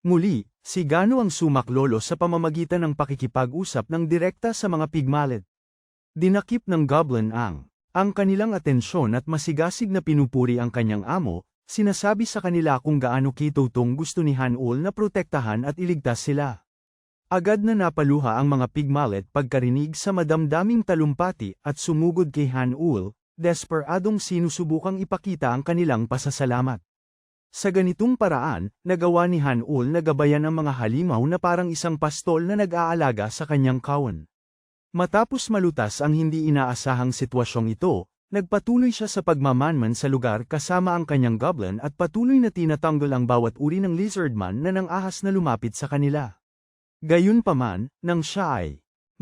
Speaker 1: Muli, si Gano ang sumaklolo sa pamamagitan ng pakikipag-usap ng direkta sa mga pigmalit. Dinakip ng goblin ang kanilang atensyon at masigasig na pinupuri ang kanyang amo, sinasabi sa kanila kung gaano kitutong gusto ni Hanul na protektahan at iligtas sila. Agad na napaluha ang mga pigmalit pagkarinig sa madamdaming talumpati at sumugod kay Hanul, desperadong sinusubukang ipakita ang kanilang pasasalamat. Sa ganitong paraan, nagawa ni Hanul na gabayan ang mga halimaw na parang isang pastol na nag-aalaga sa kanyang kawan. Matapos malutas ang hindi inaasahang sitwasyong ito, nagpatuloy siya sa pagmamanman sa lugar kasama ang kanyang goblin at patuloy na tinatanggal ang bawat uri ng lizardman na nang-ahas na lumapit sa kanila. Gayunpaman, nang siya ay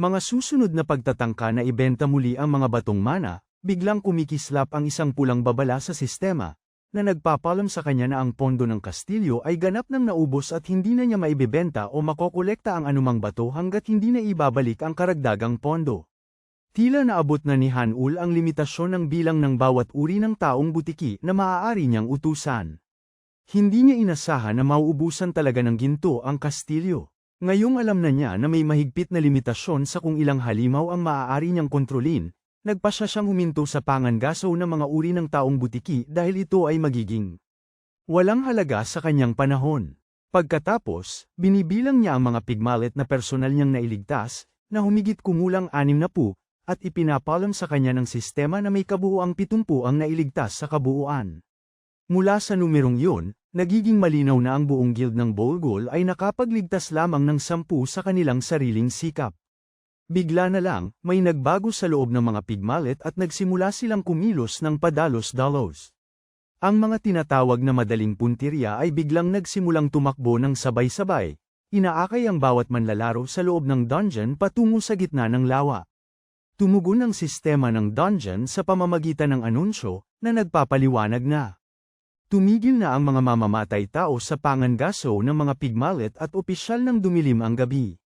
Speaker 1: mga susunod na pagtatangka na ibenta muli ang mga batong mana, biglang kumikislap ang isang pulang babala sa sistema, na nagpapalam sa kanya na ang pondo ng kastilyo ay ganap nang naubos at hindi na niya maibebenta o makokolekta ang anumang bato hanggat hindi na ibabalik ang karagdagang pondo. Tila naabot na ni Hanul ang limitasyon ng bilang ng bawat uri ng taong butiki na maaari niyang utusan. Hindi niya inasahan na mauubusan talaga ng ginto ang kastilyo. Ngayong alam na niya na may mahigpit na limitasyon sa kung ilang halimaw ang maaari niyang kontrolin, nagpasya siyang huminto sa pangangaso ng mga uri ng taong butiki dahil ito ay magiging walang halaga sa kanyang panahon. Pagkatapos, binibilang niya ang mga pigmalit na personal niyang nailigtas, na humigit kumulang 60, at ipinapalam sa kanya ng sistema na may kabuuang 70 ang nailigtas sa kabuuan. Mula sa numerong yun, nagiging malinaw na ang buong guild ng Bolgol ay nakapagligtas lamang ng 10 sa kanilang sariling sikap. Bigla na lang, may nagbago sa loob ng mga pigmalit at nagsimula silang kumilos ng padalos-dalos. Ang mga tinatawag na madaling puntirya ay biglang nagsimulang tumakbo ng sabay-sabay, inaakay ang bawat manlalaro sa loob ng dungeon patungo sa gitna ng lawa. Tumugon ang sistema ng dungeon sa pamamagitan ng anunsyo na nagpapaliwanag na tumigil na ang mga mamamatay tao sa pangangaso ng mga pigmalit at opisyal ng dumilim ang gabi.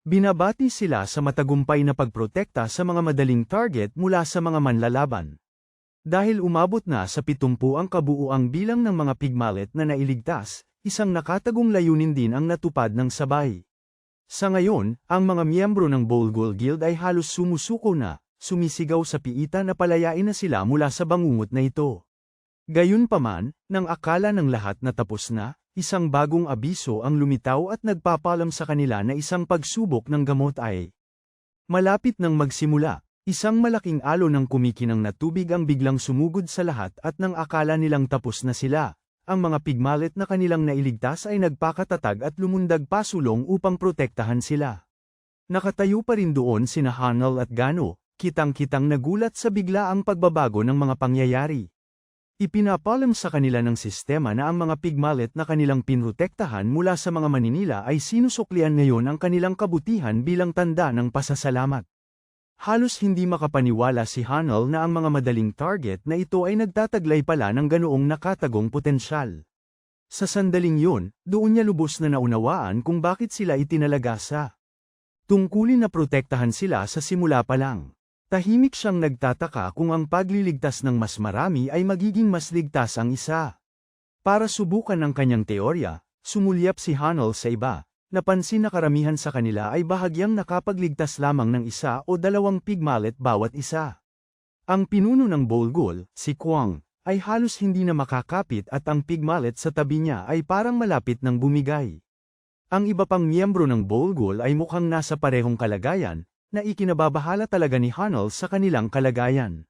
Speaker 1: Binabati sila sa matagumpay na pagprotekta sa mga madaling target mula sa mga manlalaban. Dahil umabot na sa 70 ang kabuuang bilang ng mga pigmalit na nailigtas, isang nakatagong layunin din ang natupad ng sabay. Sa ngayon, ang mga miyembro ng Bolgol Guild ay halos sumusuko na, sumisigaw sa piita na palayain na sila mula sa bangungot na ito. Gayunpaman, nang akala ng lahat na tapos na, isang bagong abiso ang lumitaw at nagpapalam sa kanila na isang pagsubok ng gamot ay malapit nang magsimula. Isang malaking alon ng kumikinang na tubig ang biglang sumugod sa lahat at nang akala nilang tapos na sila, ang mga pigmalit na kanilang nailigtas ay nagpakatatag at lumundag pasulong upang protektahan sila. Nakatayo pa rin doon sina Hanul at Gano, kitang-kitang nagulat sa biglaang pagbabago ng mga pangyayari. Ipinapalam sa kanila ng sistema na ang mga pigmalit na kanilang pinrotektahan mula sa mga maninila ay sinusuklian ngayon ang kanilang kabutihan bilang tanda ng pasasalamat. Halos hindi makapaniwala si Hanul na ang mga madaling target na ito ay nagtataglay pala ng ganoong nakatagong potensyal. Sa sandaling yun, doon niya lubos na naunawaan kung bakit sila itinalaga sa tungkulin na protektahan sila sa simula pa lang. Tahimik siyang nagtataka kung ang pagliligtas ng mas marami ay magiging mas ligtas ang isa. Para subukan ang kanyang teorya, Sumulyap si Hanel sa iba. Napansin na karamihan sa kanila ay bahagyang nakapagligtas lamang ng isa o dalawang pigmallet bawat isa. Ang pinuno ng Bolgol, si Kwang, ay halos hindi na makakapit at ang pigmallet sa tabi niya ay parang malapit ng bumigay. Ang iba pang miyembro ng Bolgol ay mukhang nasa parehong kalagayan, na ikinababahala talaga ni Hanel sa kanilang kalagayan.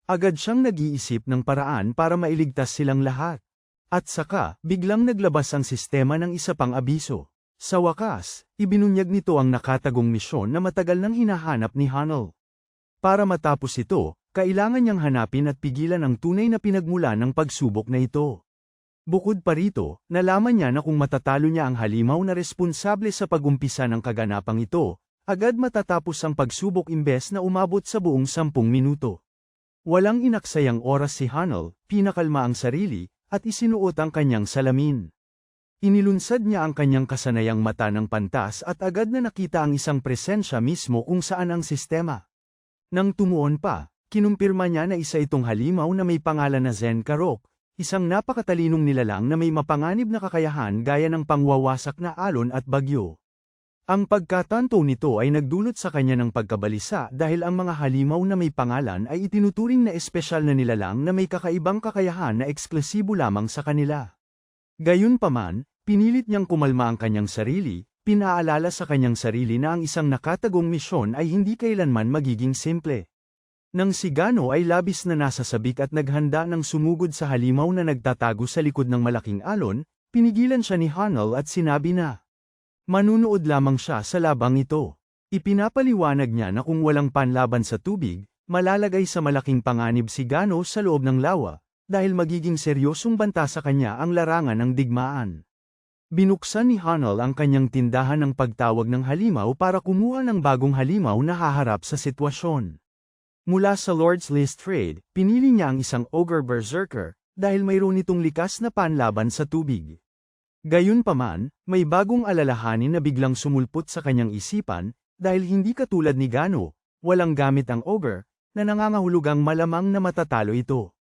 Speaker 1: Agad siyang nag-iisip ng paraan para mailigtas silang lahat. At saka, biglang naglabas ang sistema ng isa pang abiso. Sa wakas, ibinunyag nito ang nakatagong misyon na matagal nang hinahanap ni Hanel. Para matapos ito, kailangan niyang hanapin at pigilan ang tunay na pinagmulan ng pagsubok na ito. Bukod pa rito, nalaman niya na kung matatalo niya ang halimaw na responsable sa pagumpisa ng kaganapang ito, agad matatapos ang pagsubok imbes na umabot sa buong 10 minuto. Walang inaksayang oras si Hanel, pinakalma ang sarili, at isinuot ang kanyang salamin. Inilunsad niya ang kanyang kasanayang mata ng pantas at agad na nakita ang isang presensya mismo kung saan ang sistema. Nang tumuon pa, kinumpirma niya na isa itong halimaw na may pangalan na Zen Karok, isang napakatalinong nilalang na may mapanganib na kakayahan gaya ng pangwawasak na alon at bagyo. Ang pagkatanto nito ay nagdulot sa kanya ng pagkabalisa dahil ang mga halimaw na may pangalan ay itinuturing na espesyal na nilalang na may kakaibang kakayahan na eksklusibo lamang sa kanila. Gayunpaman, pinilit niyang kumalma ang kanyang sarili, pinaalala sa kanyang sarili na ang isang nakatagong misyon ay hindi kailanman magiging simple. Nang si Gano ay labis na nasasabik at naghanda ng sumugod sa halimaw na nagtatago sa likod ng malaking alon, pinigilan siya ni Hanel at sinabi na manunood lamang siya sa labang ito. Ipinapaliwanag niya na kung walang panlaban sa tubig, malalagay sa malaking panganib si Gano sa loob ng lawa, dahil magiging seryosong banta sa kanya ang larangan ng digmaan. Binuksan ni Hanel ang kanyang tindahan ng pagtawag ng halimaw para kumuha ng bagong halimaw na haharap sa sitwasyon. Mula sa Lord's List Trade, pinili niya ang isang Ogre Berserker, dahil mayroon itong likas na panlaban sa tubig. Gayunpaman, may bagong alalahanin na biglang sumulpot sa kanyang isipan, dahil hindi katulad ni Gano, walang gamit ang Ogre, na nangangahulugang malamang na matatalo ito.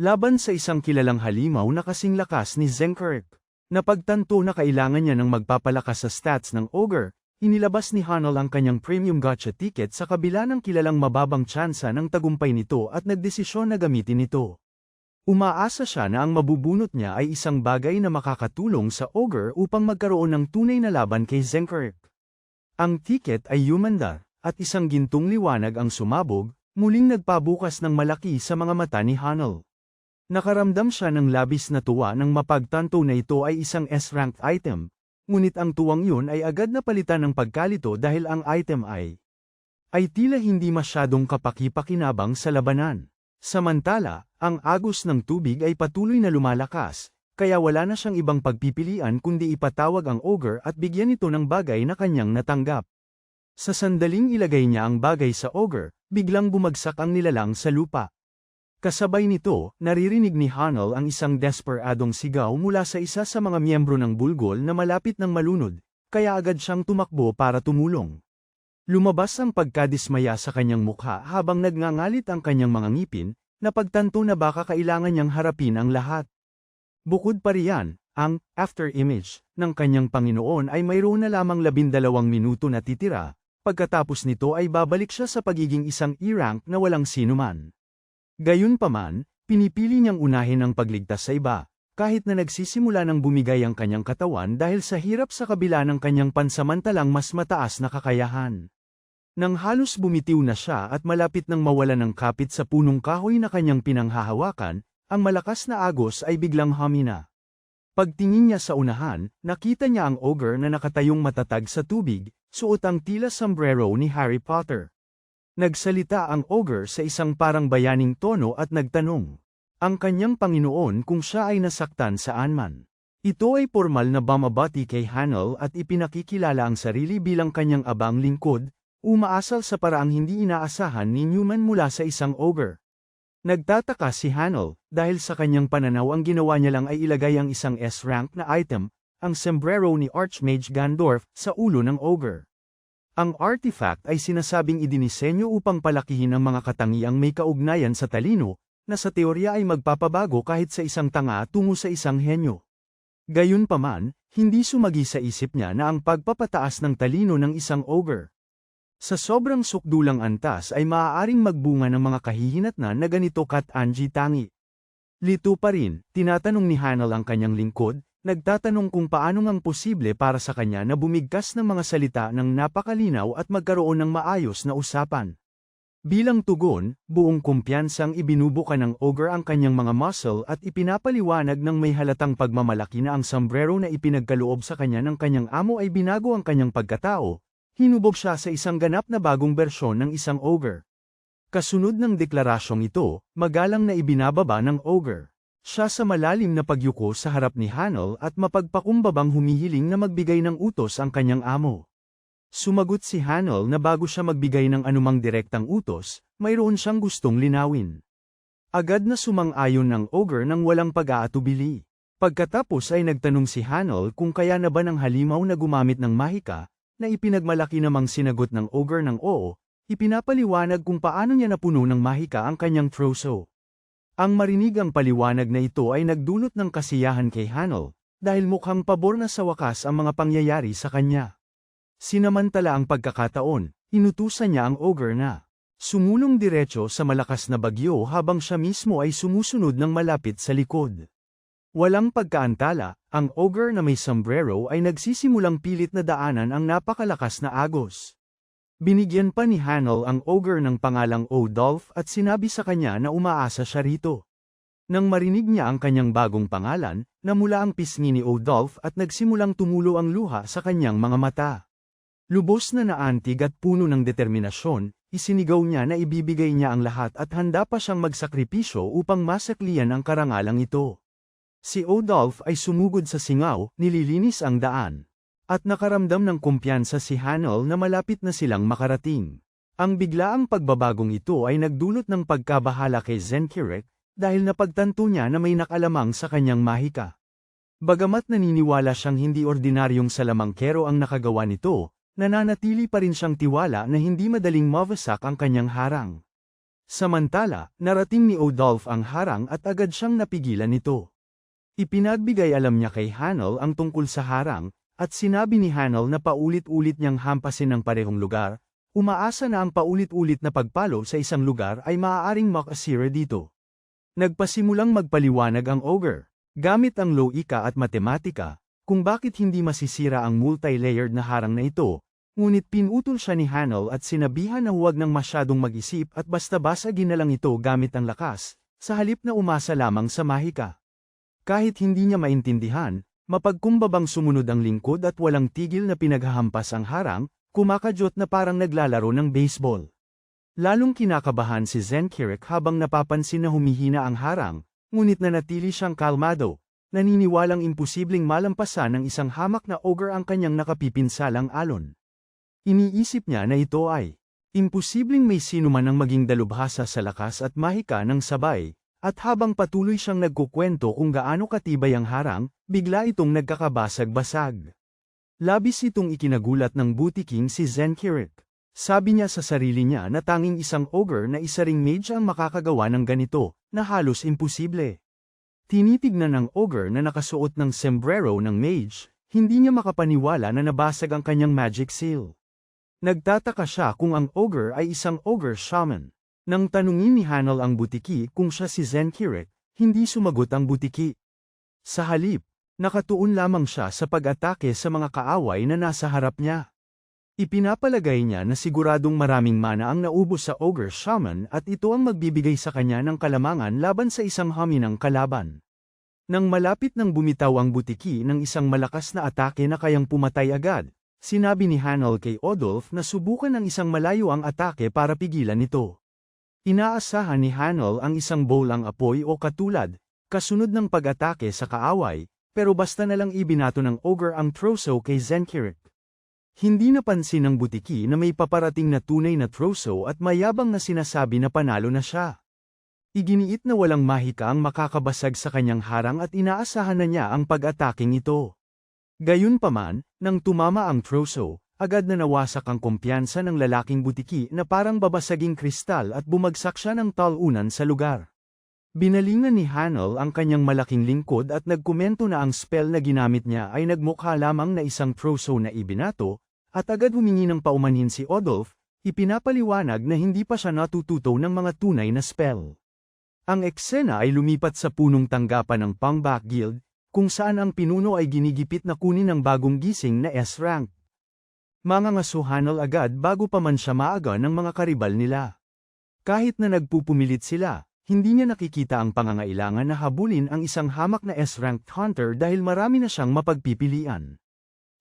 Speaker 1: Laban sa isang kilalang halimaw na kasing lakas ni Zenkarok. Napagtanto na kailangan niya ng magpapalakas sa stats ng Ogre, inilabas ni Hanel ang kanyang premium gacha ticket sa kabila ng kilalang mababang tsansa ng tagumpay nito at nagdesisyon na gamitin ito. Umaasa siya na ang mabubunot niya ay isang bagay na makakatulong sa Ogre upang magkaroon ng tunay na laban kay Zenkarok. Ang ticket ay humanda, at isang gintong liwanag ang sumabog, muling nagpabukas ng malaki sa mga mata ni Hanel. Nakaramdam siya ng labis na tuwa nang mapagtanto na ito ay isang S-ranked item. Ngunit ang tuwang yun ay agad na palitan ng pagkalito dahil ang item ay tila hindi masyadong kapaki-pakinabang sa labanan. Samantala, ang agos ng tubig ay patuloy na lumalakas, kaya wala na siyang ibang pagpipilian kundi ipatawag ang Ogre at bigyan ito ng bagay na kanyang natanggap. Sa sandaling ilagay niya ang bagay sa Ogre, biglang bumagsak ang nilalang sa lupa. Kasabay nito, naririnig ni Hanel ang isang desperadong sigaw mula sa isa sa mga miyembro ng Bolgol na malapit ng malunod, kaya agad siyang tumakbo para tumulong. Lumabas ang pagkadismaya sa kanyang mukha habang nagngangalit ang kanyang mga ngipin, na pagtanto na baka kailangan niyang harapin ang lahat. Bukod pa riyan, ang after image ng kanyang Panginoon ay mayroon na lamang 12 minuto na titira, pagkatapos nito ay babalik siya sa pagiging isang E-rank na walang sinuman. Gayunpaman, pinipili niyang unahin ang pagligtas sa iba, kahit na nagsisimula ng bumigay ang kanyang katawan dahil sa hirap sa kabila ng kanyang pansamantalang mas mataas na kakayahan. Nang halos bumitiw na siya at malapit nang mawala ng kapit sa punong kahoy na kanyang pinanghahawakan, ang malakas na agos ay biglang humina. Pagtingin niya sa unahan, nakita niya ang Ogre na nakatayong matatag sa tubig, suot ang tila sombrero ni Harry Potter. Nagsalita ang Ogre sa isang parang bayaning tono at nagtanong ang kanyang Panginoon kung siya ay nasaktan saan man. Ito ay formal na bumabati kay Hanel at ipinakikilala ang sarili bilang kanyang abang lingkod, umaasal sa paraang hindi inaasahan ni Newman mula sa isang Ogre. Nagtataka si Hanel, dahil sa kanyang pananaw ang ginawa niya lang ay ilagay ang isang S-rank na item, ang sombrero ni Archmage Gandorf, sa ulo ng Ogre. Ang artifact ay sinasabing idinisenyo upang palakihin ang mga katangiang may kaugnayan sa talino, na sa teorya ay magpapabago kahit sa isang tanga tungo sa isang henyo. Gayunpaman, hindi sumagi sa isip niya na ang pagpapataas ng talino ng isang ogre sa sobrang sukdulang antas ay maaaring magbunga ng mga kahihinatnan na ganito kat-anji tangi. Lito pa rin, tinatanong ni Hanel ang kanyang lingkod, nagtatanong kung paano ngang posible para sa kanya na bumigkas ng mga salita ng napakalinaw at magkaroon ng maayos na usapan. Bilang tugon, buong kumpiyansang ibinubuka ng ogre ang kanyang mga muscle at ipinapaliwanag ng may halatang pagmamalaki na ang sombrero na ipinagkaloob sa kanya ng kanyang amo ay binago ang kanyang pagkatao. Hinubog siya sa isang ganap na bagong bersyon ng isang ogre. Kasunod ng deklarasyong ito, magalang na ibinababa ng ogre siya sa malalim na pagyuko sa harap ni Hanel at mapagpakumbabang humihiling na magbigay ng utos ang kanyang amo. Sumagot si Hanel na bago siya magbigay ng anumang direktang utos, mayroon siyang gustong linawin. Agad na sumang-ayon ng ogre nang walang pag-aatubili. Pagkatapos ay nagtanong si Hanel kung kaya na ba ng halimaw na gumamit ng mahika, na ipinagmalaki namang sinagot ng ogre ng oo, ipinapaliwanag kung paano niya napuno ng mahika ang kanyang troso. Ang marinig ang paliwanag na ito ay nagdulot ng kasiyahan kay Hanel, dahil mukhang pabor na sa wakas ang mga pangyayari sa kanya. Sinamantala ang pagkakataon, inutusan niya ang ogre na sumulong diretso sa malakas na bagyo habang siya mismo ay sumusunod ng malapit sa likod. Walang pagkaantala, ang ogre na may sombrero ay nagsisimulang pilit na daanan ang napakalakas na agos. Binigyan pa ni Hanel ang ogre ng pangalang Odolph at sinabi sa kanya na umaasa siya rito. Nang marinig niya ang kanyang bagong pangalan, namula ang pisngi ni Odolph at nagsimulang tumulo ang luha sa kanyang mga mata. Lubos na naantig at puno ng determinasyon, isinigaw niya na ibibigay niya ang lahat at handa pa siyang magsakripisyo upang masakliyan ang karangalang ito. Si Odolph ay sumugod sa singaw, nililinis ang daan. At nakaramdam ng kumpiyansa si Hanel na malapit na silang makarating. Ang biglaang pagbabagong ito ay nagdulot ng pagkabahala kay Zenkirek, dahil napagtanto niya na may nakalamang sa kanyang mahika. Bagamat naniniwala siyang hindi ordinaryong salamangkero ang nakagawa nito, nananatili pa rin siyang tiwala na hindi madaling mawasak ang kanyang harang. Samantala, narating ni Odolph ang harang at agad siyang napigilan nito. Ipinagbigay alam niya kay Hanel ang tungkol sa harang, at sinabi ni Hanel na paulit-ulit niyang hampasin ng parehong lugar, umaasa na ang paulit-ulit na pagpalo sa isang lugar ay maaaring makasira dito. Nagpasimulang magpaliwanag ang ogre, gamit ang logika at matematika, kung bakit hindi masisira ang multi-layered na harang na ito, ngunit pinutol siya ni Hanel at sinabihan na huwag nang masyadong mag-isip at basta-basta ginalang ito gamit ang lakas, sa halip na umasa lamang sa mahika. Kahit hindi niya maintindihan, mapagkumbabang sumunod ang lingkod at walang tigil na pinaghahampas ang harang, kumakadyot na parang naglalaro ng baseball. Lalong kinakabahan si Zenkirek habang napapansin na humihina ang harang, ngunit nanatili siyang kalmado, naniniwalang imposibleng malampasan ng isang hamak na ogre ang kanyang nakapipinsalang alon. Iniisip niya na ito ay imposibleng may sinuman ang maging dalubhasa sa lakas at mahika ng sabay. At habang patuloy siyang nagkukwento kung gaano katibay ang harang, bigla itong nagkakabasag-basag. Labis itong ikinagulat ng butiking si Zenkirek. Sabi niya sa sarili niya na tanging isang ogre na isa ring mage ang makakagawa ng ganito, na halos imposible. Tinitignan ng ogre na nakasuot ng sombrero ng mage, hindi niya makapaniwala na nabasag ang kanyang magic seal. Nagtataka siya kung ang ogre ay isang ogre shaman. Nang tanungin ni Hanel ang butiki kung siya si Zenkirek, hindi sumagot ang butiki. Sa halip, nakatuon lamang siya sa pag-atake sa mga kaaway na nasa harap niya. Ipinapalagay niya na siguradong maraming mana ang naubos sa ogre shaman at ito ang magbibigay sa kanya ng kalamangan laban sa isang haminang kalaban. Nang malapit nang bumitaw ang butiki ng isang malakas na atake na kayang pumatay agad, sinabi ni Hanel kay Odolph na subukan ng isang malayo ang atake para pigilan ito. Inaasahan ni Hanel ang isang bolang apoy o katulad, kasunod ng pag-atake sa kaaway, pero basta na lang ibinato ng ogre ang troso kay Zenkirek. Hindi napansin ng butiki na may paparating na tunay na troso at mayabang na sinasabi na panalo na siya. Iginiit na walang mahika ang makakabasag sa kanyang harang at inaasahan na niya ang pag-ataking ito. Gayunpaman, nang tumama ang troso, agad na nawasak ang kumpiyansa ng lalaking butiki na parang babasaging kristal at bumagsak siya ng talunan sa lugar. Binalingan ni Hanel ang kanyang malaking lingkod at nagkomento na ang spell na ginamit niya ay nagmukha lamang na isang troso na ibinato, at agad humingi ng paumanhin si Odolph, ipinapaliwanag na hindi pa siya natututo ng mga tunay na spell. Ang eksena ay lumipat sa punong tanggapan ng Pangback Guild, kung saan ang pinuno ay ginigipit na kunin ang bagong gising na S-rank. Mangangaso Hanel agad bago pa man siya maaga ng mga karibal nila. Kahit na nagpupumilit sila, hindi niya nakikita ang pangangailangan na habulin ang isang hamak na S-ranked hunter dahil marami na siyang mapagpipilian.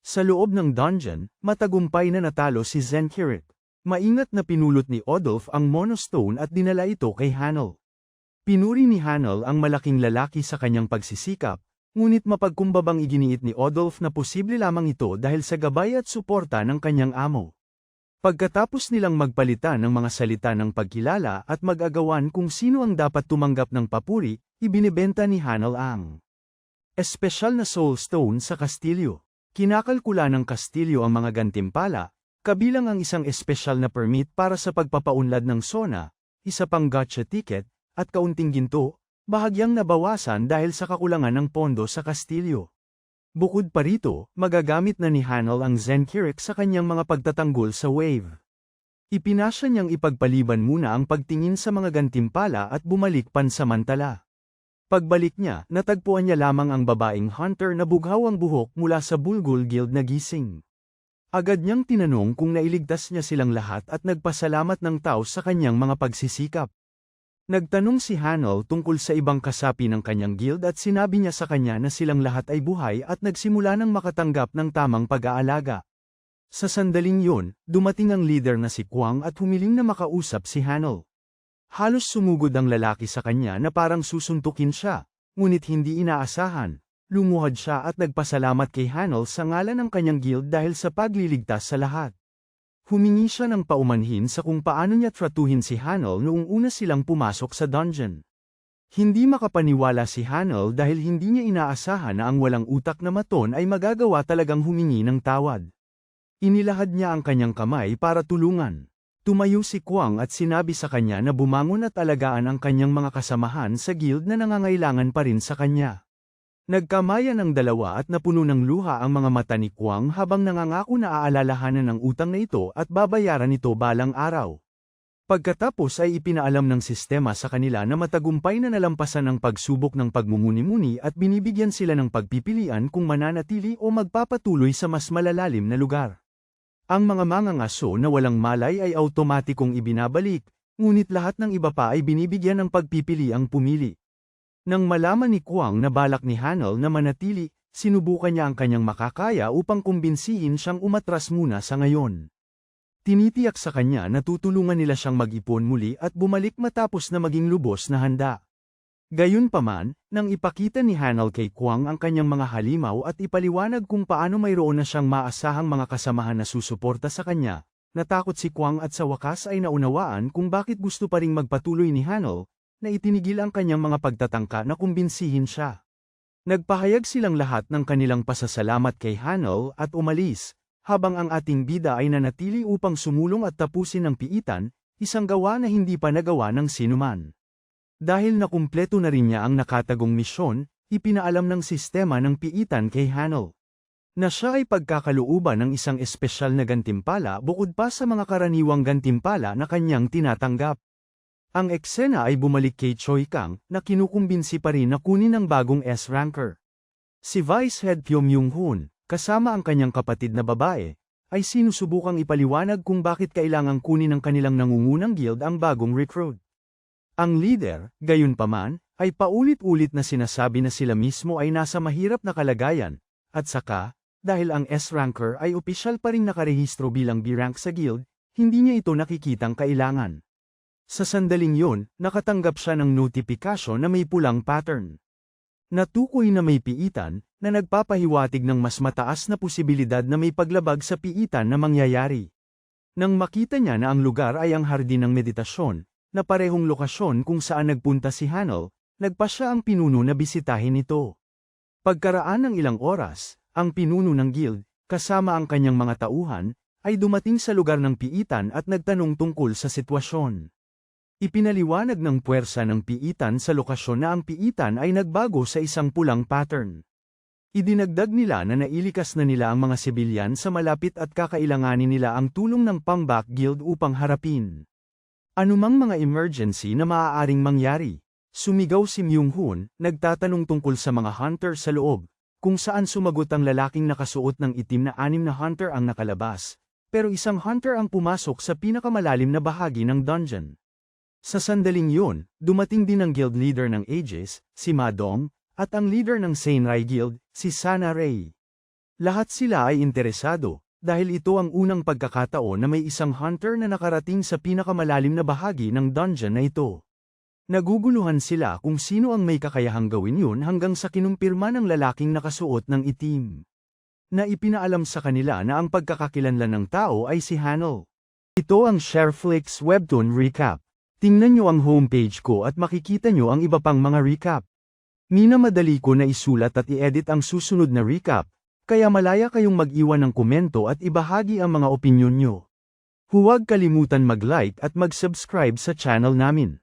Speaker 1: Sa loob ng dungeon, matagumpay na natalo si Zenkirik. Maingat na pinulot ni Odolph ang monostone at dinala ito kay Hanel. Pinuri ni Hanel ang malaking lalaki sa kanyang pagsisikap, ngunit mapagkumbabang iginiit ni Odolph na posible lamang ito dahil sa gabay at suporta ng kanyang amo. Pagkatapos nilang magpalitan ng mga salita ng pagkilala at mag-agawan kung sino ang dapat tumanggap ng papuri, ibinibenta ni Hanel ang espesyal na soul stone sa kastilyo. Kinakalkula ng kastilyo ang mga gantimpala, kabilang ang isang espesyal na permit para sa pagpapaunlad ng sona, isa pang gotcha ticket, at kaunting ginto, bahagyang nabawasan dahil sa kakulangan ng pondo sa kastilyo. Bukod pa rito, magagamit na ni Hanel ang Zenkirik sa kanyang mga pagtatanggol sa wave. Ipinasya niyang ipagpaliban muna ang pagtingin sa mga gantimpala at bumalik pansamantala. Pagbalik niya, natagpuan niya lamang ang babaeng hunter na bughaw ang buhok mula sa Bulgul Guild na gising. Agad niyang tinanong kung nailigtas niya silang lahat at nagpasalamat ng tao sa kanyang mga pagsisikap. Nagtanong si Hanel tungkol sa ibang kasapi ng kanyang guild at sinabi niya sa kanya na silang lahat ay buhay at nagsimula ng makatanggap ng tamang pag-aalaga. Sa sandaling yun, dumating ang leader na si Kwang at humiling na makausap si Hanel. Halos sumugod ang lalaki sa kanya na parang susuntukin siya, ngunit hindi inaasahan. Lumuhad siya at nagpasalamat kay Hanel sa ngalan ng kanyang guild dahil sa pagliligtas sa lahat. Humingi siya ng paumanhin sa kung paano niya tratuhin si Hanel noong una silang pumasok sa dungeon. Hindi makapaniwala si Hanel dahil hindi niya inaasahan na ang walang utak na maton ay magagawa talagang humingi ng tawad. Inilahad niya ang kanyang kamay para tulungan. Tumayo si Kwang at sinabi sa kanya na bumangon at alagaan ang kanyang mga kasamahan sa guild na nangangailangan pa rin sa kanya. Nagkamayan ang dalawa at napuno ng luha ang mga mata ni Kwang habang nangangako na aalalahanan ng utang na ito at babayaran ito balang araw. Pagkatapos ay ipinaalam ng sistema sa kanila na matagumpay na nalampasan ang pagsubok ng pagmumuni-muni at binibigyan sila ng pagpipilian kung mananatili o magpapatuloy sa mas malalalim na lugar. Ang mga mangangaso na walang malay ay automatikong ibinabalik, ngunit lahat ng iba pa ay binibigyan ng pagpipili ang pumili. Nang malaman ni Kwang na balak ni Hanel na manatili, sinubukan niya ang kanyang makakaya upang kumbinsihin siyang umatras muna sa ngayon. Tinitiyak sa kanya na tutulungan nila siyang mag-ipon muli at bumalik matapos na maging lubos na handa. Gayunpaman, nang ipakita ni Hanel kay Kwang ang kanyang mga halimaw at ipaliwanag kung paano mayroon na siyang maasahang mga kasamahan na susuporta sa kanya, natakot si Kwang at sa wakas ay naunawaan kung bakit gusto pa ring magpatuloy ni Hanel, na itinigil ang kanyang mga pagtatangka na kumbinsihin siya. Nagpahayag silang lahat ng kanilang pasasalamat kay Hanel at umalis, habang ang ating bida ay nanatili upang sumulong at tapusin ang piitan, isang gawa na hindi pa nagawa ng sinuman. Dahil nakumpleto na rin niya ang nakatagong misyon, ipinaalam ng sistema ng piitan kay Hanel na siya ay pagkakalooban ng isang espesyal na gantimpala bukod pa sa mga karaniwang gantimpala na kanyang tinatanggap. Ang eksena ay bumalik kay Choi Kang na kinukumbinsi pa rin na kunin ang bagong S-ranker. Si Vice Head Pyo Myung-hoon, kasama ang kanyang kapatid na babae, ay sinusubukang ipaliwanag kung bakit kailangang kunin ng kanilang nangungunang guild ang bagong recruit. Ang leader, gayunpaman, ay paulit-ulit na sinasabi na sila mismo ay nasa mahirap na kalagayan, at saka, dahil ang S-ranker ay opisyal pa ring nakarehistro bilang B-rank sa guild, hindi niya ito nakikitang kailangan. Sa sandaling yon, nakatanggap siya ng notifikasyon na may pulang pattern. Natukoy na may piitan, na nagpapahiwatig ng mas mataas na posibilidad na may paglabag sa piitan na mangyayari. Nang makita niya na ang lugar ay ang hardin ng meditasyon, na parehong lokasyon kung saan nagpunta si Hanel, nagpa siya ang pinuno na bisitahin ito. Pagkaraan ng ilang oras, ang pinuno ng guild, kasama ang kanyang mga tauhan, ay dumating sa lugar ng piitan at nagtanong tungkol sa sitwasyon. Ipinaliwanag ng puwersa ng piitan sa lokasyon na ang piitan ay nagbago sa isang pulang pattern. Idinagdag nila na nailikas na nila ang mga sibilyan sa malapit at kakailanganin nila ang tulong ng Pambak Guild upang harapin anumang mga emergency na maaaring mangyari. Sumigaw si Myung-hun, nagtatanong tungkol sa mga hunter sa loob, kung saan sumagot ang lalaking nakasuot ng itim na 6 na hunter ang nakalabas, pero isang hunter ang pumasok sa pinakamalalim na bahagi ng dungeon. Sa sandaling yun, dumating din ang guild leader ng Aegis, si Ma Dong, at ang leader ng Seinrai Guild, si Sana Rei. Lahat sila ay interesado, dahil ito ang unang pagkakataon na may isang hunter na nakarating sa pinakamalalim na bahagi ng dungeon na ito. Naguguluhan sila kung sino ang may kakayahang gawin yun hanggang sa kinumpirma ng lalaking nakasuot ng itim. Na ipinaalam sa kanila na ang pagkakakilanlan ng tao ay si Hanel. Ito ang Shareflix Webtoon Recap. Tingnan nyo ang homepage ko at makikita nyo ang iba pang mga recap. Minamadali ko na isulat at i-edit ang susunod na recap, kaya malaya kayong mag-iwan ng komento at ibahagi ang mga opinyon nyo. Huwag kalimutan mag-like at mag-subscribe sa channel namin.